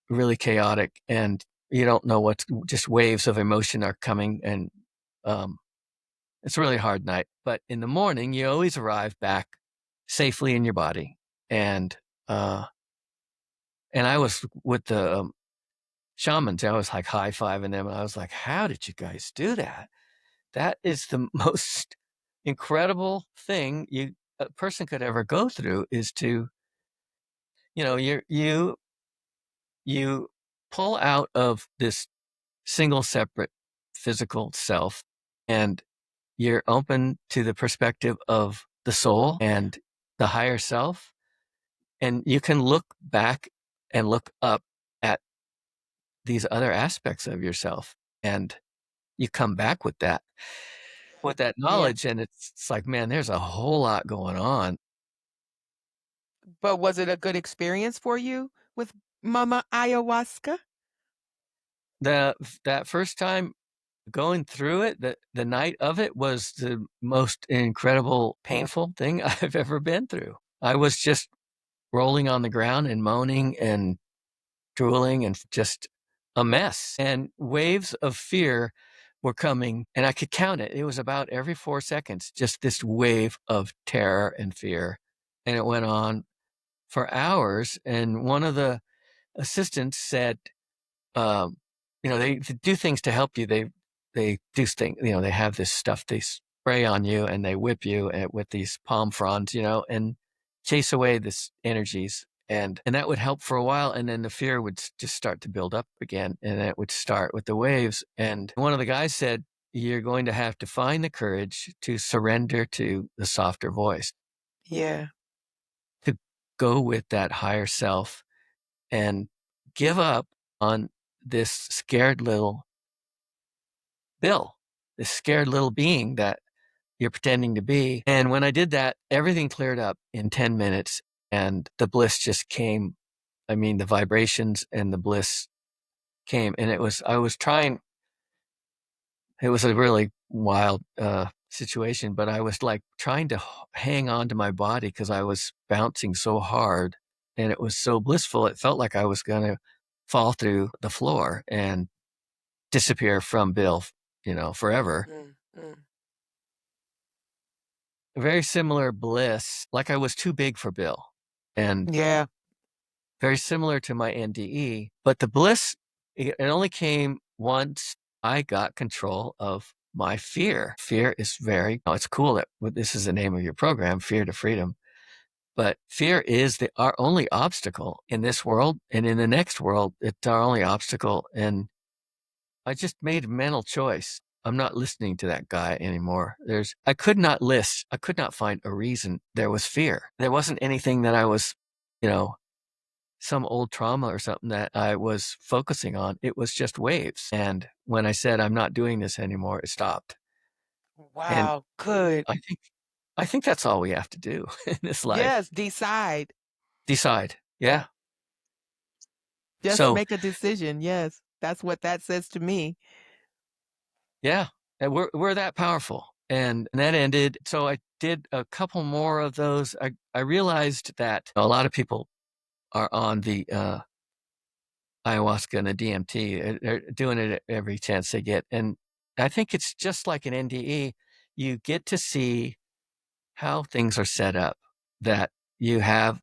[SPEAKER 2] really chaotic, and you don't know what just waves of emotion are coming, and um, it's a really hard night. But in the morning, you always arrive back safely in your body, and uh, and I was with the shamans. I was like high fiving them, and I was like, "How did you guys do that? That is the most incredible thing a person could ever go through. Is to you pull out of this single separate physical self, and you're open to the perspective of the soul and the higher self, and you can look back and look up at these other aspects of yourself, and you come back with that
[SPEAKER 1] Yeah.
[SPEAKER 2] knowledge, and it's like, man, there's a whole lot going on.
[SPEAKER 1] But was it a good experience for you with Mama Ayahuasca?
[SPEAKER 2] The That first time going through it, the night of it was the most incredible, painful thing I've ever been through. I was just rolling on the ground and moaning and drooling and just a mess. And waves of fear were coming, and I could count it. It was about every 4 seconds, just this wave of terror and fear. And it went on for hours. And one of the assistants said, um, they do things to help you. They do things, they have this stuff they spray on you, and they whip you with these palm fronds, and chase away this energies. And that would help for a while. And then the fear would just start to build up again. And it would start with the waves. And one of the guys said, "You're going to have to find the courage to surrender to the softer voice,
[SPEAKER 1] Yeah.
[SPEAKER 2] to go with that higher self, and give up on this scared little Bill, this scared little being that you're pretending to be." And when I did that, everything cleared up in 10 minutes, and the bliss just came. I mean, the vibrations and the bliss came. And it was a really wild situation, but I was like trying to hang on to my body because I was bouncing so hard, and it was so blissful. It felt like I was going to fall through the floor and disappear from Bill, forever.
[SPEAKER 1] Mm, mm.
[SPEAKER 2] Very similar bliss, like I was too big for Bill, and
[SPEAKER 1] Yeah.
[SPEAKER 2] very similar to my NDE. But the bliss, it only came once I got control of my fear. Fear is it's cool that this is the name of your program, Fear to Freedom. But fear is our only obstacle in this world, and in the next world, it's our only obstacle. And I just made a mental choice. I'm not listening to that guy anymore. I could not find a reason. There was fear. There wasn't anything that I was, you know, some old trauma or something that I was focusing on. It was just waves. And when I said, I'm not doing this anymore, it stopped. And
[SPEAKER 1] Wow, good.
[SPEAKER 2] I think that's all we have to do in this life.
[SPEAKER 1] Yes, decide.
[SPEAKER 2] Decide.
[SPEAKER 1] Yeah.
[SPEAKER 2] Yeah.
[SPEAKER 1] Just
[SPEAKER 2] So,
[SPEAKER 1] make a decision. Yes. That's what that says to me.
[SPEAKER 2] yeah, and we're that powerful. And that ended. So I did a couple more of those. I realized that a lot of people are on the ayahuasca and the DMT. They're doing it every chance they get. And I think it's just like an NDE. You get to see how things are set up, that you have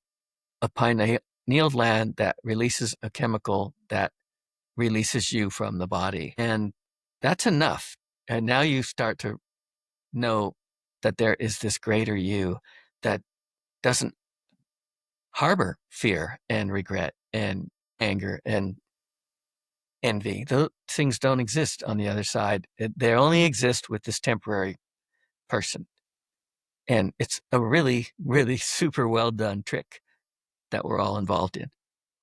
[SPEAKER 2] a pineal gland that releases a chemical that releases you from the body. And that's enough. And now you start to know that there is this greater you that doesn't harbor fear and regret and anger and envy. Those things don't exist on the other side. They only exist with this temporary person. And it's a really, really super well done trick that we're all involved in.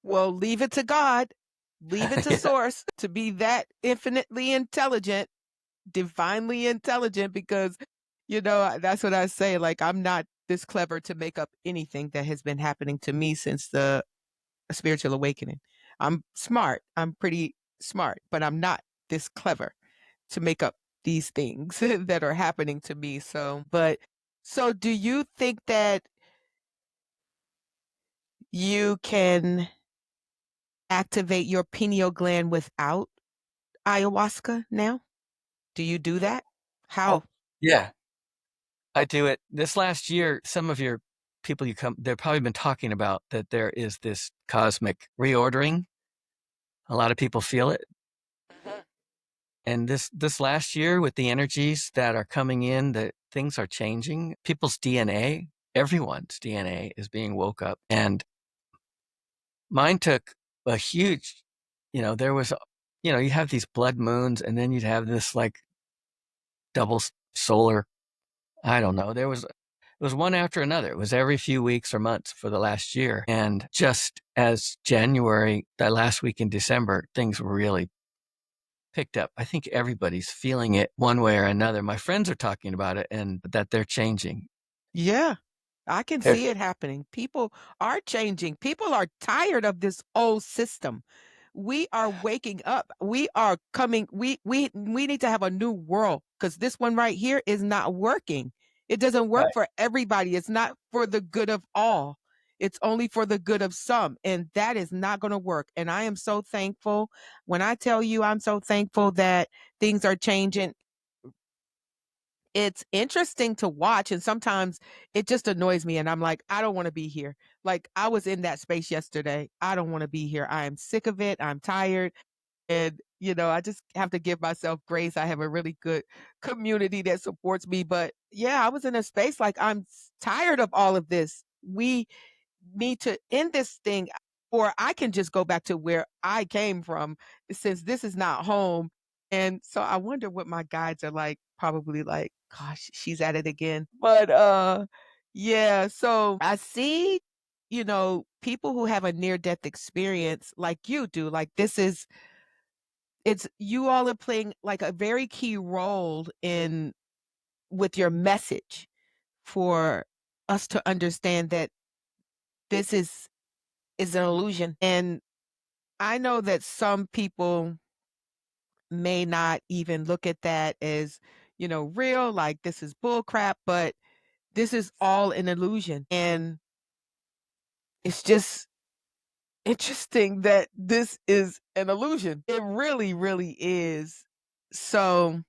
[SPEAKER 1] Well, leave it to God, leave it to
[SPEAKER 2] Yeah.
[SPEAKER 1] source to be that infinitely intelligent, divinely intelligent, because, that's what I say, like, I'm not this clever to make up anything that has been happening to me since the spiritual awakening. I'm smart, I'm pretty smart, but I'm not this clever to make up these things that are happening to me, so do you think that you can activate your pineal gland without ayahuasca now? Do you do that?
[SPEAKER 2] Oh,
[SPEAKER 1] How?
[SPEAKER 2] yeah. I do it. This last year, some of your people they've probably been talking about that there is this cosmic reordering. A lot of people feel it.
[SPEAKER 1] Mhm.
[SPEAKER 2] And this last year with the energies that are coming in, that things are changing. People's DNA, everyone's DNA is being woke up. And mine took a huge, there was, you have these blood moons and then you'd have this like double solar. I don't know. It was one after another. It was every few weeks or months for the last year. And just as January, that last week in December, things really picked up. I think everybody's feeling it one way or another. My friends are talking about it and that they're changing.
[SPEAKER 1] Yeah, I can
[SPEAKER 2] They're,
[SPEAKER 1] see it happening. People are changing. People are tired of this old system. We are waking up. We are coming. We need to have a new world because this one right here is not working. It doesn't work
[SPEAKER 2] right.
[SPEAKER 1] for everybody. It's not for the good of all. It's only for the good of some, and that is not going to work. And I am so thankful. When I tell you I'm so thankful that things are changing, it's interesting to watch, and sometimes it just annoys me, and I'm like, "I don't wanna be here." Like, I was in that space yesterday. I don't wanna be here. I am sick of it. I'm tired, and, I just have to give myself grace. I have a really good community that supports me, but, yeah, I was in a space like, I'm tired of all of this. We need to end this thing, or I can just go back to where I came from since this is not home. And so I wonder what my guides are like, probably like, gosh, she's at it again. But yeah, so I see, people who have a near death experience like you do. Like it's you all are playing like a very key role in with your message for us to understand that this is an illusion. And I know that some people may not even look at that as, real, like this is bull crap, but this is all an illusion. And it's just interesting that this is an illusion. It really, really is. So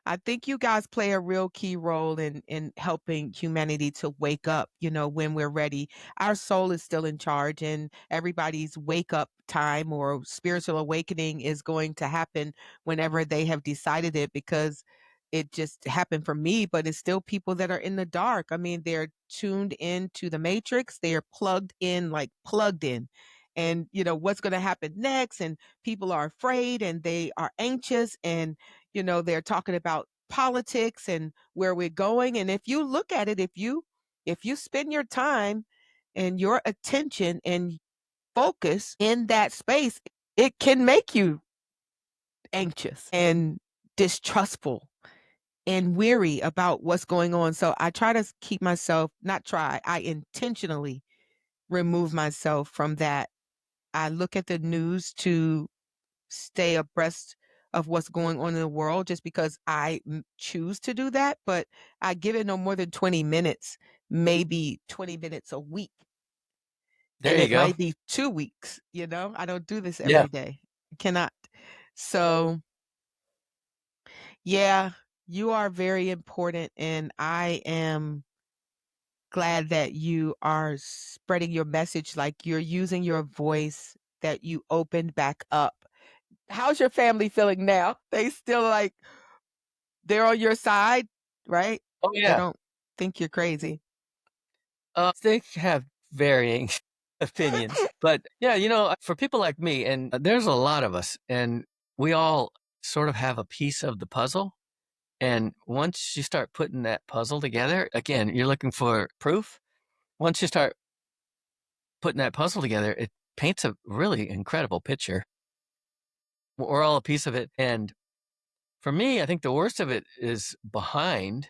[SPEAKER 1] I think you guys play a real key role in helping humanity to wake up, when we're ready. Our soul is still in charge and everybody's wake up time or spiritual awakening is going to happen whenever they have decided it because it just happened for me, but it's still people that are in the dark. I mean, they're tuned into the matrix, they are plugged in, like plugged in. And what's going to happen next, and people are afraid and they are anxious, and they're talking about politics and where we're going. And if you look at it, if you spend your time and your attention and focus in that space, it can make you anxious and distrustful and weary about what's going on. So I try to keep myself, not try, I intentionally remove myself from that. I look at the news to stay abreast of what's going on in the world just because I choose to do that, but I give it no more than 20 minutes, maybe 20 minutes a week,
[SPEAKER 2] There
[SPEAKER 1] and
[SPEAKER 2] you
[SPEAKER 1] it
[SPEAKER 2] go.
[SPEAKER 1] might be 2 weeks, I don't do this
[SPEAKER 2] Yeah.
[SPEAKER 1] every day. I cannot. So, yeah, you are very important, and I am glad that you are spreading your message, like you're using your voice that you opened back up. How's your family feeling now? They still like they're on your side, right?
[SPEAKER 2] Oh,
[SPEAKER 1] They
[SPEAKER 2] yeah.
[SPEAKER 1] don't think you're crazy.
[SPEAKER 2] They have varying opinions, but yeah, for people like me, and there's a lot of us, and we all sort of have a piece of the puzzle. And once you start putting that puzzle together, again, you're looking for proof. Once you start putting that puzzle together, it paints a really incredible picture. We're all a piece of it. And for me, I think the worst of it is behind.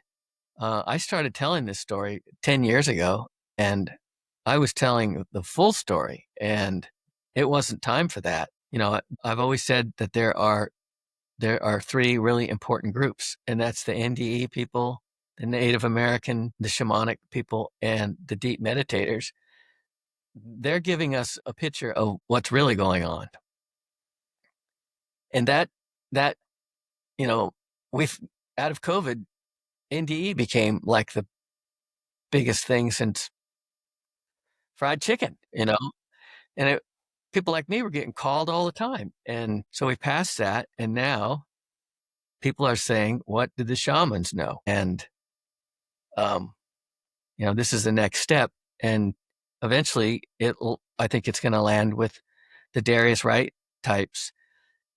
[SPEAKER 2] I started telling this story 10 years ago, and I was telling the full story, and it wasn't time for that. I've always said that there are three really important groups, and that's the NDE people, the Native American, the shamanic people, and the deep meditators. They're giving us a picture of what's really going on. And that, you know, we've out of COVID, NDE became like the biggest thing since fried chicken. And people like me were getting called all the time. And so we passed that. And now people are saying, what did the shamans know? And, um, this is the next step. And eventually I think it's going to land with the Darius Wright types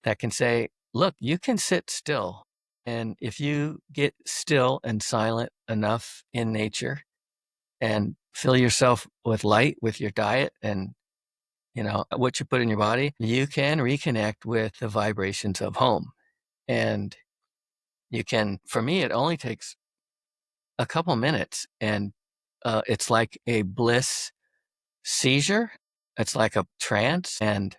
[SPEAKER 2] that can say, look, you can sit still. And if you get still and silent enough in nature and fill yourself with light with your diet and, what you put in your body, you can reconnect with the vibrations of home. And for me, it only takes a couple minutes, and it's like a bliss seizure. It's like a trance. And,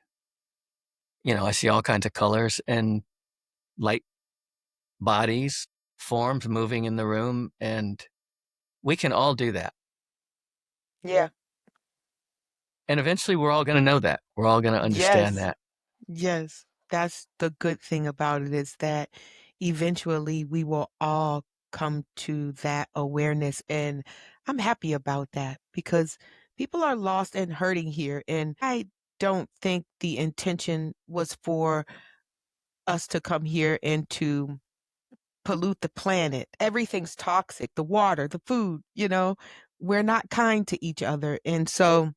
[SPEAKER 2] I see all kinds of colors and light bodies, forms moving in the room. And we can all do that.
[SPEAKER 1] Yeah.
[SPEAKER 2] And eventually we're all going to know that. We're all going to understand
[SPEAKER 1] Yes.
[SPEAKER 2] that.
[SPEAKER 1] Yes. That's the good thing about it is that eventually we will all come to that awareness. And I'm happy about that because people are lost and hurting here. And I don't think the intention was for us to come here and to pollute the planet. Everything's toxic, the water, the food. We're not kind to each other. And so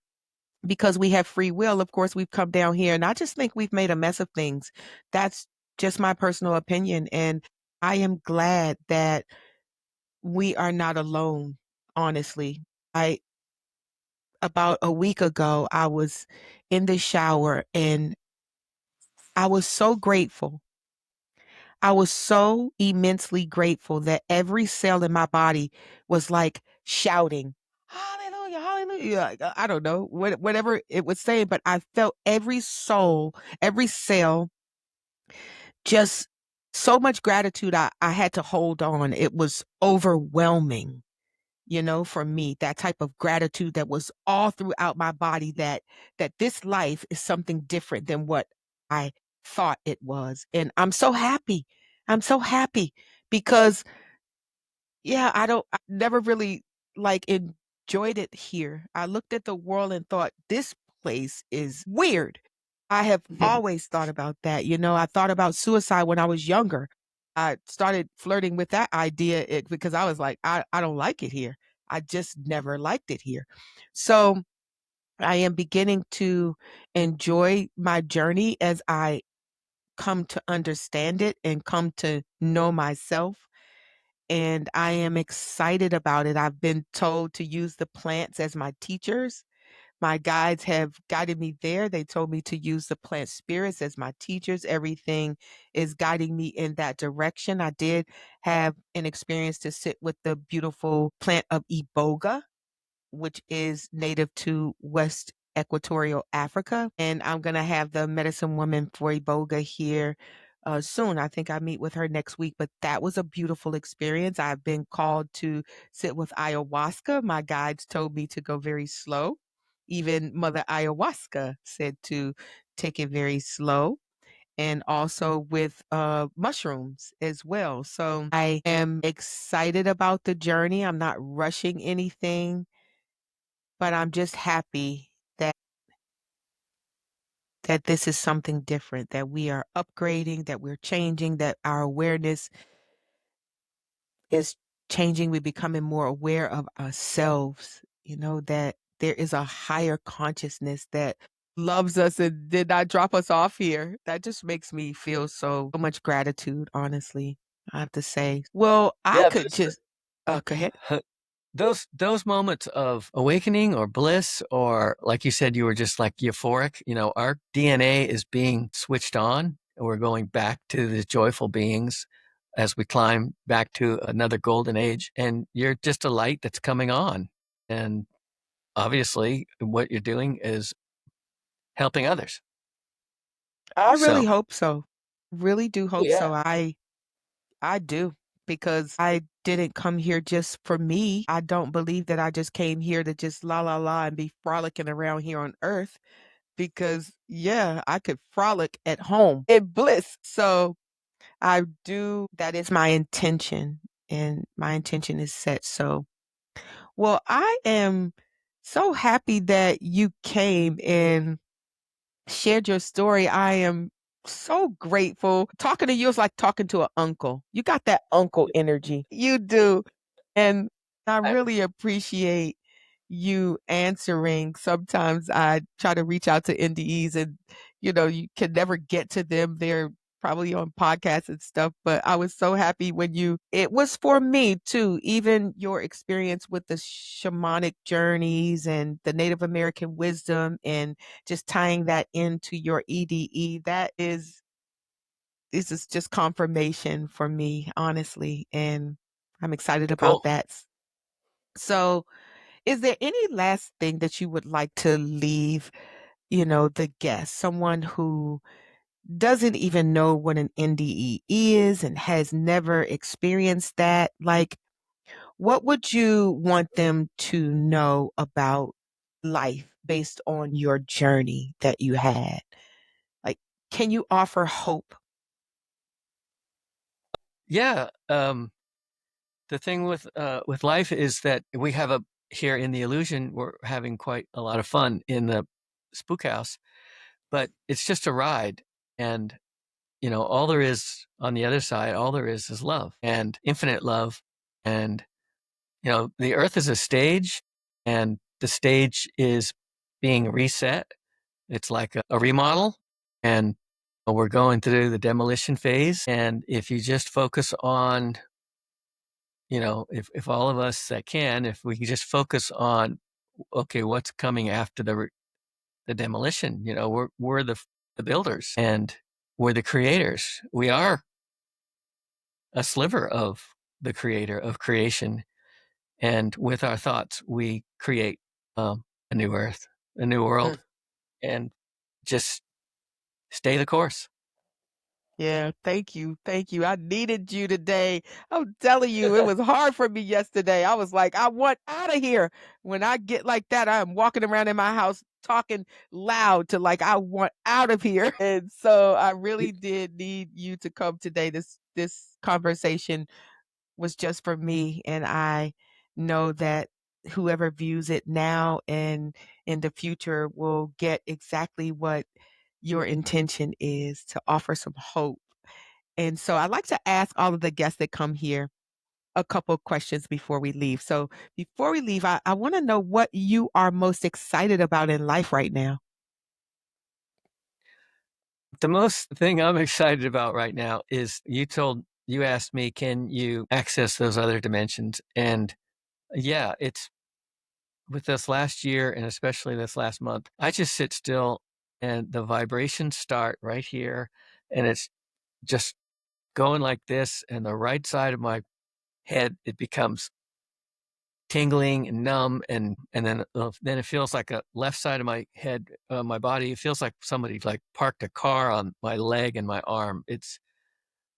[SPEAKER 1] because we have free will, of course, we've come down here, and I just think we've made a mess of things. That's just my personal opinion, and I am glad that we are not alone, honestly. I About a week ago, I was in the shower, and I was so grateful. I was so immensely grateful that every cell in my body was, like, shouting, "Hallelujah, hallelujah." I don't know, whatever it was saying, but I felt every cell, just so much gratitude I had to hold on. It was overwhelming, for me, that type of gratitude that was all throughout my body that this life is something different than what I thought it was. And I'm so happy. I'm so happy because yeah, I never really, like, enjoyed it here. I looked at the world and thought, "This place is weird." I have always thought about that, I thought about suicide when I was younger. I started flirting with that idea because I was like, "I don't like it here." I just never liked it here. So, I am beginning to enjoy my journey as I come to understand it and come to know myself, and I am excited about it. I've been told to use the plants as my teachers. My guides have guided me there. They told me to use the plant spirits as my teachers. Everything is guiding me in that direction. I did have an experience to sit with the beautiful plant of iboga, which is native to West Equatorial Africa. And I'm going to have the medicine woman for Iboga here soon. I think I meet with her next week, but that was a beautiful experience. I've been called to sit with ayahuasca. My guides told me to go very slow. Even Mother Ayahuasca said to take it very slow, and also with mushrooms as well. So I am excited about the journey. I'm not rushing anything, but I'm just happy that this is something different, that we are upgrading, that we're changing, that our awareness is changing. We're becoming more aware of ourselves that there is a higher consciousness that loves us and did not drop us off here. That just makes me feel so much gratitude, honestly, I have to say. Well, I
[SPEAKER 2] Yeah,
[SPEAKER 1] could just go ahead.
[SPEAKER 2] those moments of awakening or bliss, or like you said, you were just like euphoric. Our DNA is being switched on, and we're going back to the joyful beings as we climb back to another golden age. And you're just a light that's coming on. And obviously, what you're doing is helping others.
[SPEAKER 1] I really
[SPEAKER 2] So,
[SPEAKER 1] hope so. Really do
[SPEAKER 2] oh,
[SPEAKER 1] hope
[SPEAKER 2] yeah.
[SPEAKER 1] so. I do, because I didn't come here just for me. I don't believe that I just came here to just la la la and be frolicking around here on earth, because yeah, I could frolic at home in bliss. So I do, that is my intention, and my intention is set. So, well, I am so happy that you came and shared your story. I am so grateful. Talking to you is like talking to an uncle. You got that uncle energy. You do. And I
[SPEAKER 2] I,
[SPEAKER 1] really appreciate you answering. Sometimes I try to reach out to NDEs and, you can never get to them. They're probably on podcasts and stuff, but I was so happy when it was for me too, even your experience with the shamanic journeys and the Native American wisdom and just tying that into your EDE. This is just confirmation for me, honestly, and I'm excited about
[SPEAKER 2] cool.
[SPEAKER 1] that. So, is there any last thing that you would like to leave, the guest, someone who doesn't even know what an NDE is and has never experienced that? Like, what would you want them to know about life based on your journey that you had? Like, can you offer hope?
[SPEAKER 2] Yeah. The thing with life is that we have here in the illusion, we're having quite a lot of fun in the spook house, but it's just a ride. And, all there is on the other side, all there is love and infinite love. And, the earth is a stage, and the stage is being reset. It's like a remodel, and we're going through the demolition phase. And if you just focus on, if all of us that can, if we can just focus on, okay, what's coming after the demolition, we're the builders, and we're the creators. We are a sliver of the creator of creation. And with our thoughts, we create a new earth, a new
[SPEAKER 1] Mm.
[SPEAKER 2] world, and just stay the course.
[SPEAKER 1] Yeah, thank you. Thank you. I needed you today. I'm telling you, it was hard for me yesterday. I was like, I want out of here. When I get like that, I'm walking around in my house talking loud to like I want out of here. And so I really did need you to come today. This conversation was just for me, and I know that whoever views it now and in the future will get exactly what your intention is, to offer some hope. And so I like to ask all of the guests that come here a couple questions before we leave. So before we leave, I want to know what you are most excited about in life right now.
[SPEAKER 2] The most thing I'm excited about right now is you asked me, can you access those other dimensions? And yeah, it's with this last year and especially this last month, I just sit still and the vibrations start right here, and it's just going like this. And the right side of my head, it becomes tingling and numb, and then it feels like a left side of my head, my body. It feels like somebody like parked a car on my leg and my arm. It's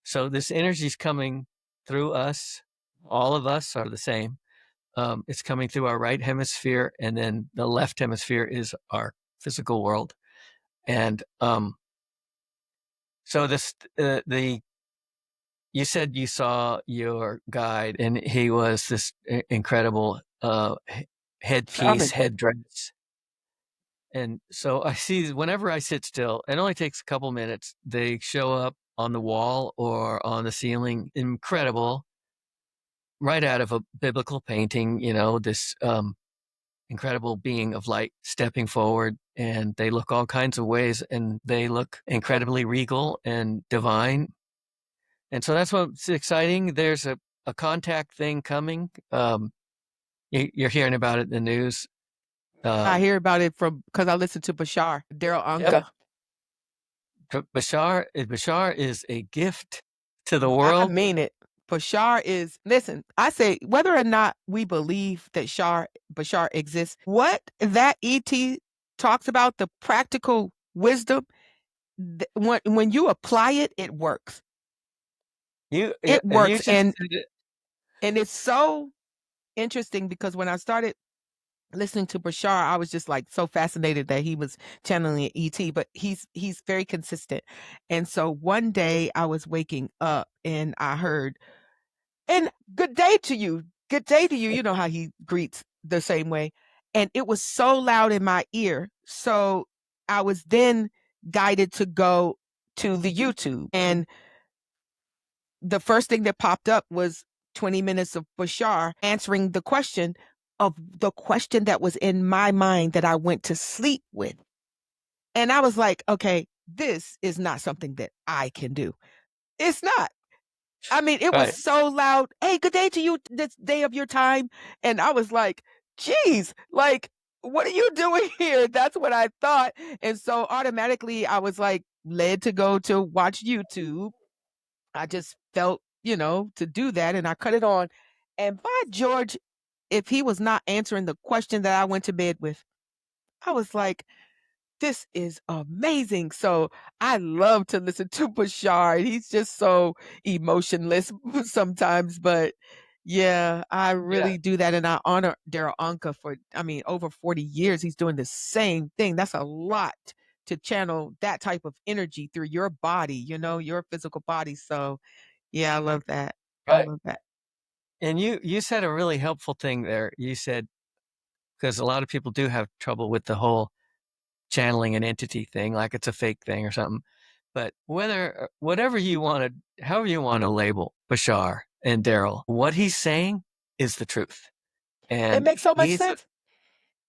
[SPEAKER 2] so this energy is coming through us. All of us are the same. It's coming through our right hemisphere, and then the left hemisphere is our physical world. And so this the you said you saw your guide, and he was this incredible headpiece,
[SPEAKER 1] Shaman.
[SPEAKER 2] headdress. And so I see whenever I sit still, it only takes a couple minutes. They show up on the wall or on the ceiling, incredible, right out of a biblical painting. This incredible being of light stepping forward, and they look all kinds of ways, and they look incredibly regal and divine. And so that's what's exciting. There's a contact thing coming. You're hearing about it in the news.
[SPEAKER 1] I
[SPEAKER 2] Um,
[SPEAKER 1] hear about it from because I listen to Bashar, Daryl
[SPEAKER 2] yep.
[SPEAKER 1] Anka.
[SPEAKER 2] Bashar is a gift to the
[SPEAKER 1] I
[SPEAKER 2] world.
[SPEAKER 1] mean it. Bashar is, listen, I say, whether or not we believe that Bashar exists, what that ET talks about, the practical wisdom, when you apply it, it works. It
[SPEAKER 2] You
[SPEAKER 1] works.
[SPEAKER 2] just said it.
[SPEAKER 1] And it's so interesting because when I started listening to Bashar, I was just like so fascinated that he was channeling an ET, but he's very consistent. And so one day I was waking up and I heard, and good day to you. Good day to you. You know how he greets the same way. And it was so loud in my ear. So I was then guided to go to the YouTube. And the first thing that popped up was 20 minutes of Bashar answering the question that was in my mind that I went to sleep with. And I was like, okay, this is not something that I can do. It's not. I mean, it was
[SPEAKER 2] Right.
[SPEAKER 1] so loud. Hey, good day to you this day of your time. And I was like, geez, like, what are you doing here? That's what I thought. And so automatically I was like led to go to watch YouTube. I just felt, to do that. And I cut it on. And by George, if he was not answering the question that I went to bed with, I was like, this is amazing. So I love to listen to Bashar. He's just so emotionless sometimes, but yeah, I
[SPEAKER 2] Yeah.
[SPEAKER 1] really do that. And I honor Daryl Anka for, I mean, over 40 years, he's doing the same thing. That's a lot to channel that type of energy through your body, your physical body. So yeah, I love that. I
[SPEAKER 2] Right.
[SPEAKER 1] love that.
[SPEAKER 2] And you said a really helpful thing there. You said, because a lot of people do have trouble with the whole channeling an entity thing, like it's a fake thing or something. But whatever you want to, however you want to label Bashar and Daryl, what he's saying is the truth.
[SPEAKER 1] It
[SPEAKER 2] And
[SPEAKER 1] makes so much sense.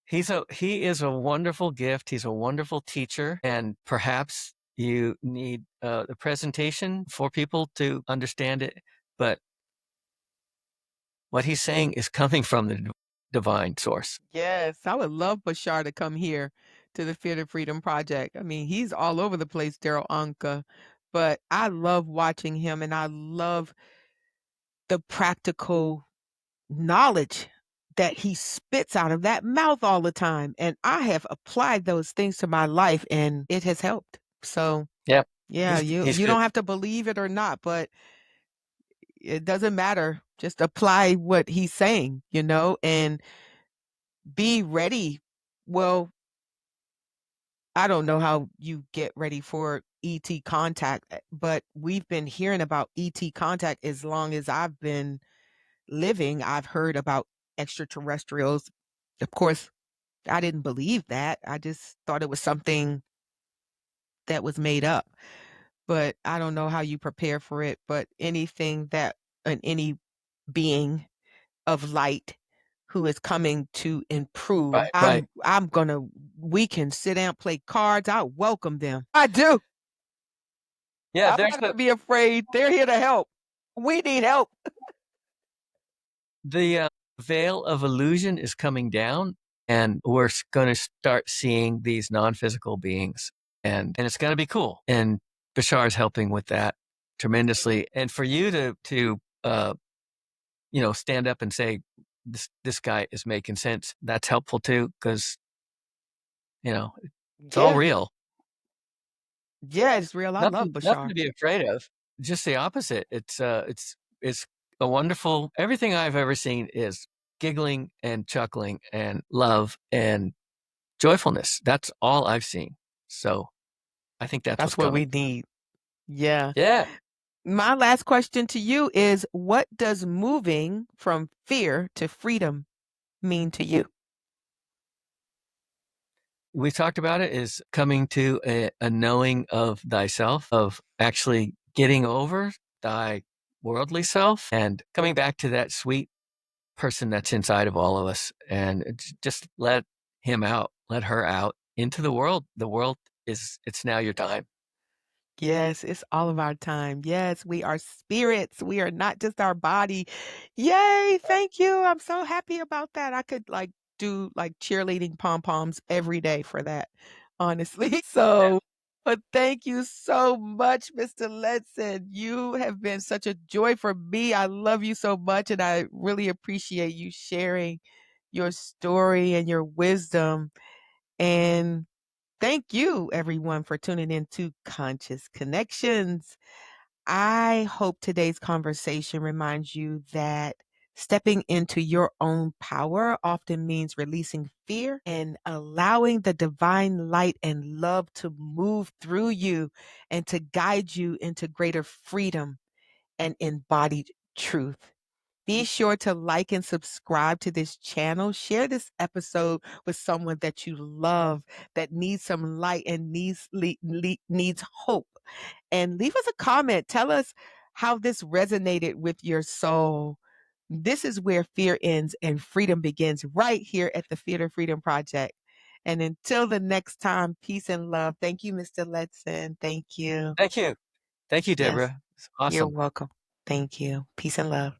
[SPEAKER 2] he is a wonderful gift. He's a wonderful teacher, and perhaps you need the presentation for people to understand it. But what he's saying is coming from the divine source.
[SPEAKER 1] Yes, I would love Bashar to come here to the Fear to Freedom Project. I mean, he's all over the place, Daryl Anka, but I love watching him and I love the practical knowledge that he spits out of that mouth all the time. And I have applied those things to my life and it has helped. So,
[SPEAKER 2] Yeah,
[SPEAKER 1] yeah, you
[SPEAKER 2] he's
[SPEAKER 1] you
[SPEAKER 2] good.
[SPEAKER 1] don't have to believe it or not, but it doesn't matter. Just apply what he's saying, and be ready. Well, I don't know how you get ready for ET contact, but we've been hearing about ET contact as long as I've been living. I've heard about extraterrestrials. Of course, I didn't believe that. I just thought it was something that was made up. But I don't know how you prepare for it. But anything that any being of light who is coming to improve.
[SPEAKER 2] Right, right.
[SPEAKER 1] I'm gonna we can sit down, play cards. I welcome them. I do.
[SPEAKER 2] Yeah,
[SPEAKER 1] I'm
[SPEAKER 2] there's
[SPEAKER 1] not gonna be afraid. They're here to help. We need help.
[SPEAKER 2] the veil of illusion is coming down, and we're going to start seeing these non-physical beings, and it's going to be cool. And Bashar is helping with that tremendously. And for you to stand up and say this guy is making sense, that's helpful too, because it's all
[SPEAKER 1] Yeah.
[SPEAKER 2] real.
[SPEAKER 1] Yeah, it's real. I love
[SPEAKER 2] Nothing
[SPEAKER 1] Bashar.
[SPEAKER 2] to be afraid of. Just the opposite. It's a wonderful. Everything I've ever seen is giggling and chuckling and love and joyfulness. That's all I've seen. So I think that's what's
[SPEAKER 1] That's what
[SPEAKER 2] coming.
[SPEAKER 1] we need. Yeah.
[SPEAKER 2] Yeah,
[SPEAKER 1] My last question to you is what does moving from fear to freedom mean to you?
[SPEAKER 2] we talked about it, is coming to a knowing of thyself, of actually getting over thy worldly self and coming back to that sweet person that's inside of all of us, and just let him out, let her out into the world. The world it's now your time.
[SPEAKER 1] Yes, it's all of our time. Yes, we are spirits. We are not just our body. Yay, thank you. I'm so happy about that. I could like do like cheerleading pom-poms every day for that, honestly. So, but thank you so much, Mr. Letson. You have been such a joy for me. I love you so much, and I really appreciate you sharing your story and your wisdom. And thank you, everyone, for tuning in to Conscious Connections. I hope today's conversation reminds you that stepping into your own power often means releasing fear and allowing the divine light and love to move through you and to guide you into greater freedom and embodied truth. Be sure to like and subscribe to this channel. Share this episode with someone that you love, that needs some light and needs hope. And leave us a comment. Tell us how this resonated with your soul. This is where fear ends and freedom begins, right here at the Theater Freedom Project. And until the next time, peace and love. Thank you, Mr. Letson. Thank you.
[SPEAKER 2] Thank you. Thank you,
[SPEAKER 1] Yes,
[SPEAKER 2] Deborah. It's
[SPEAKER 1] you're
[SPEAKER 2] awesome.
[SPEAKER 1] welcome. Thank you. Peace and love.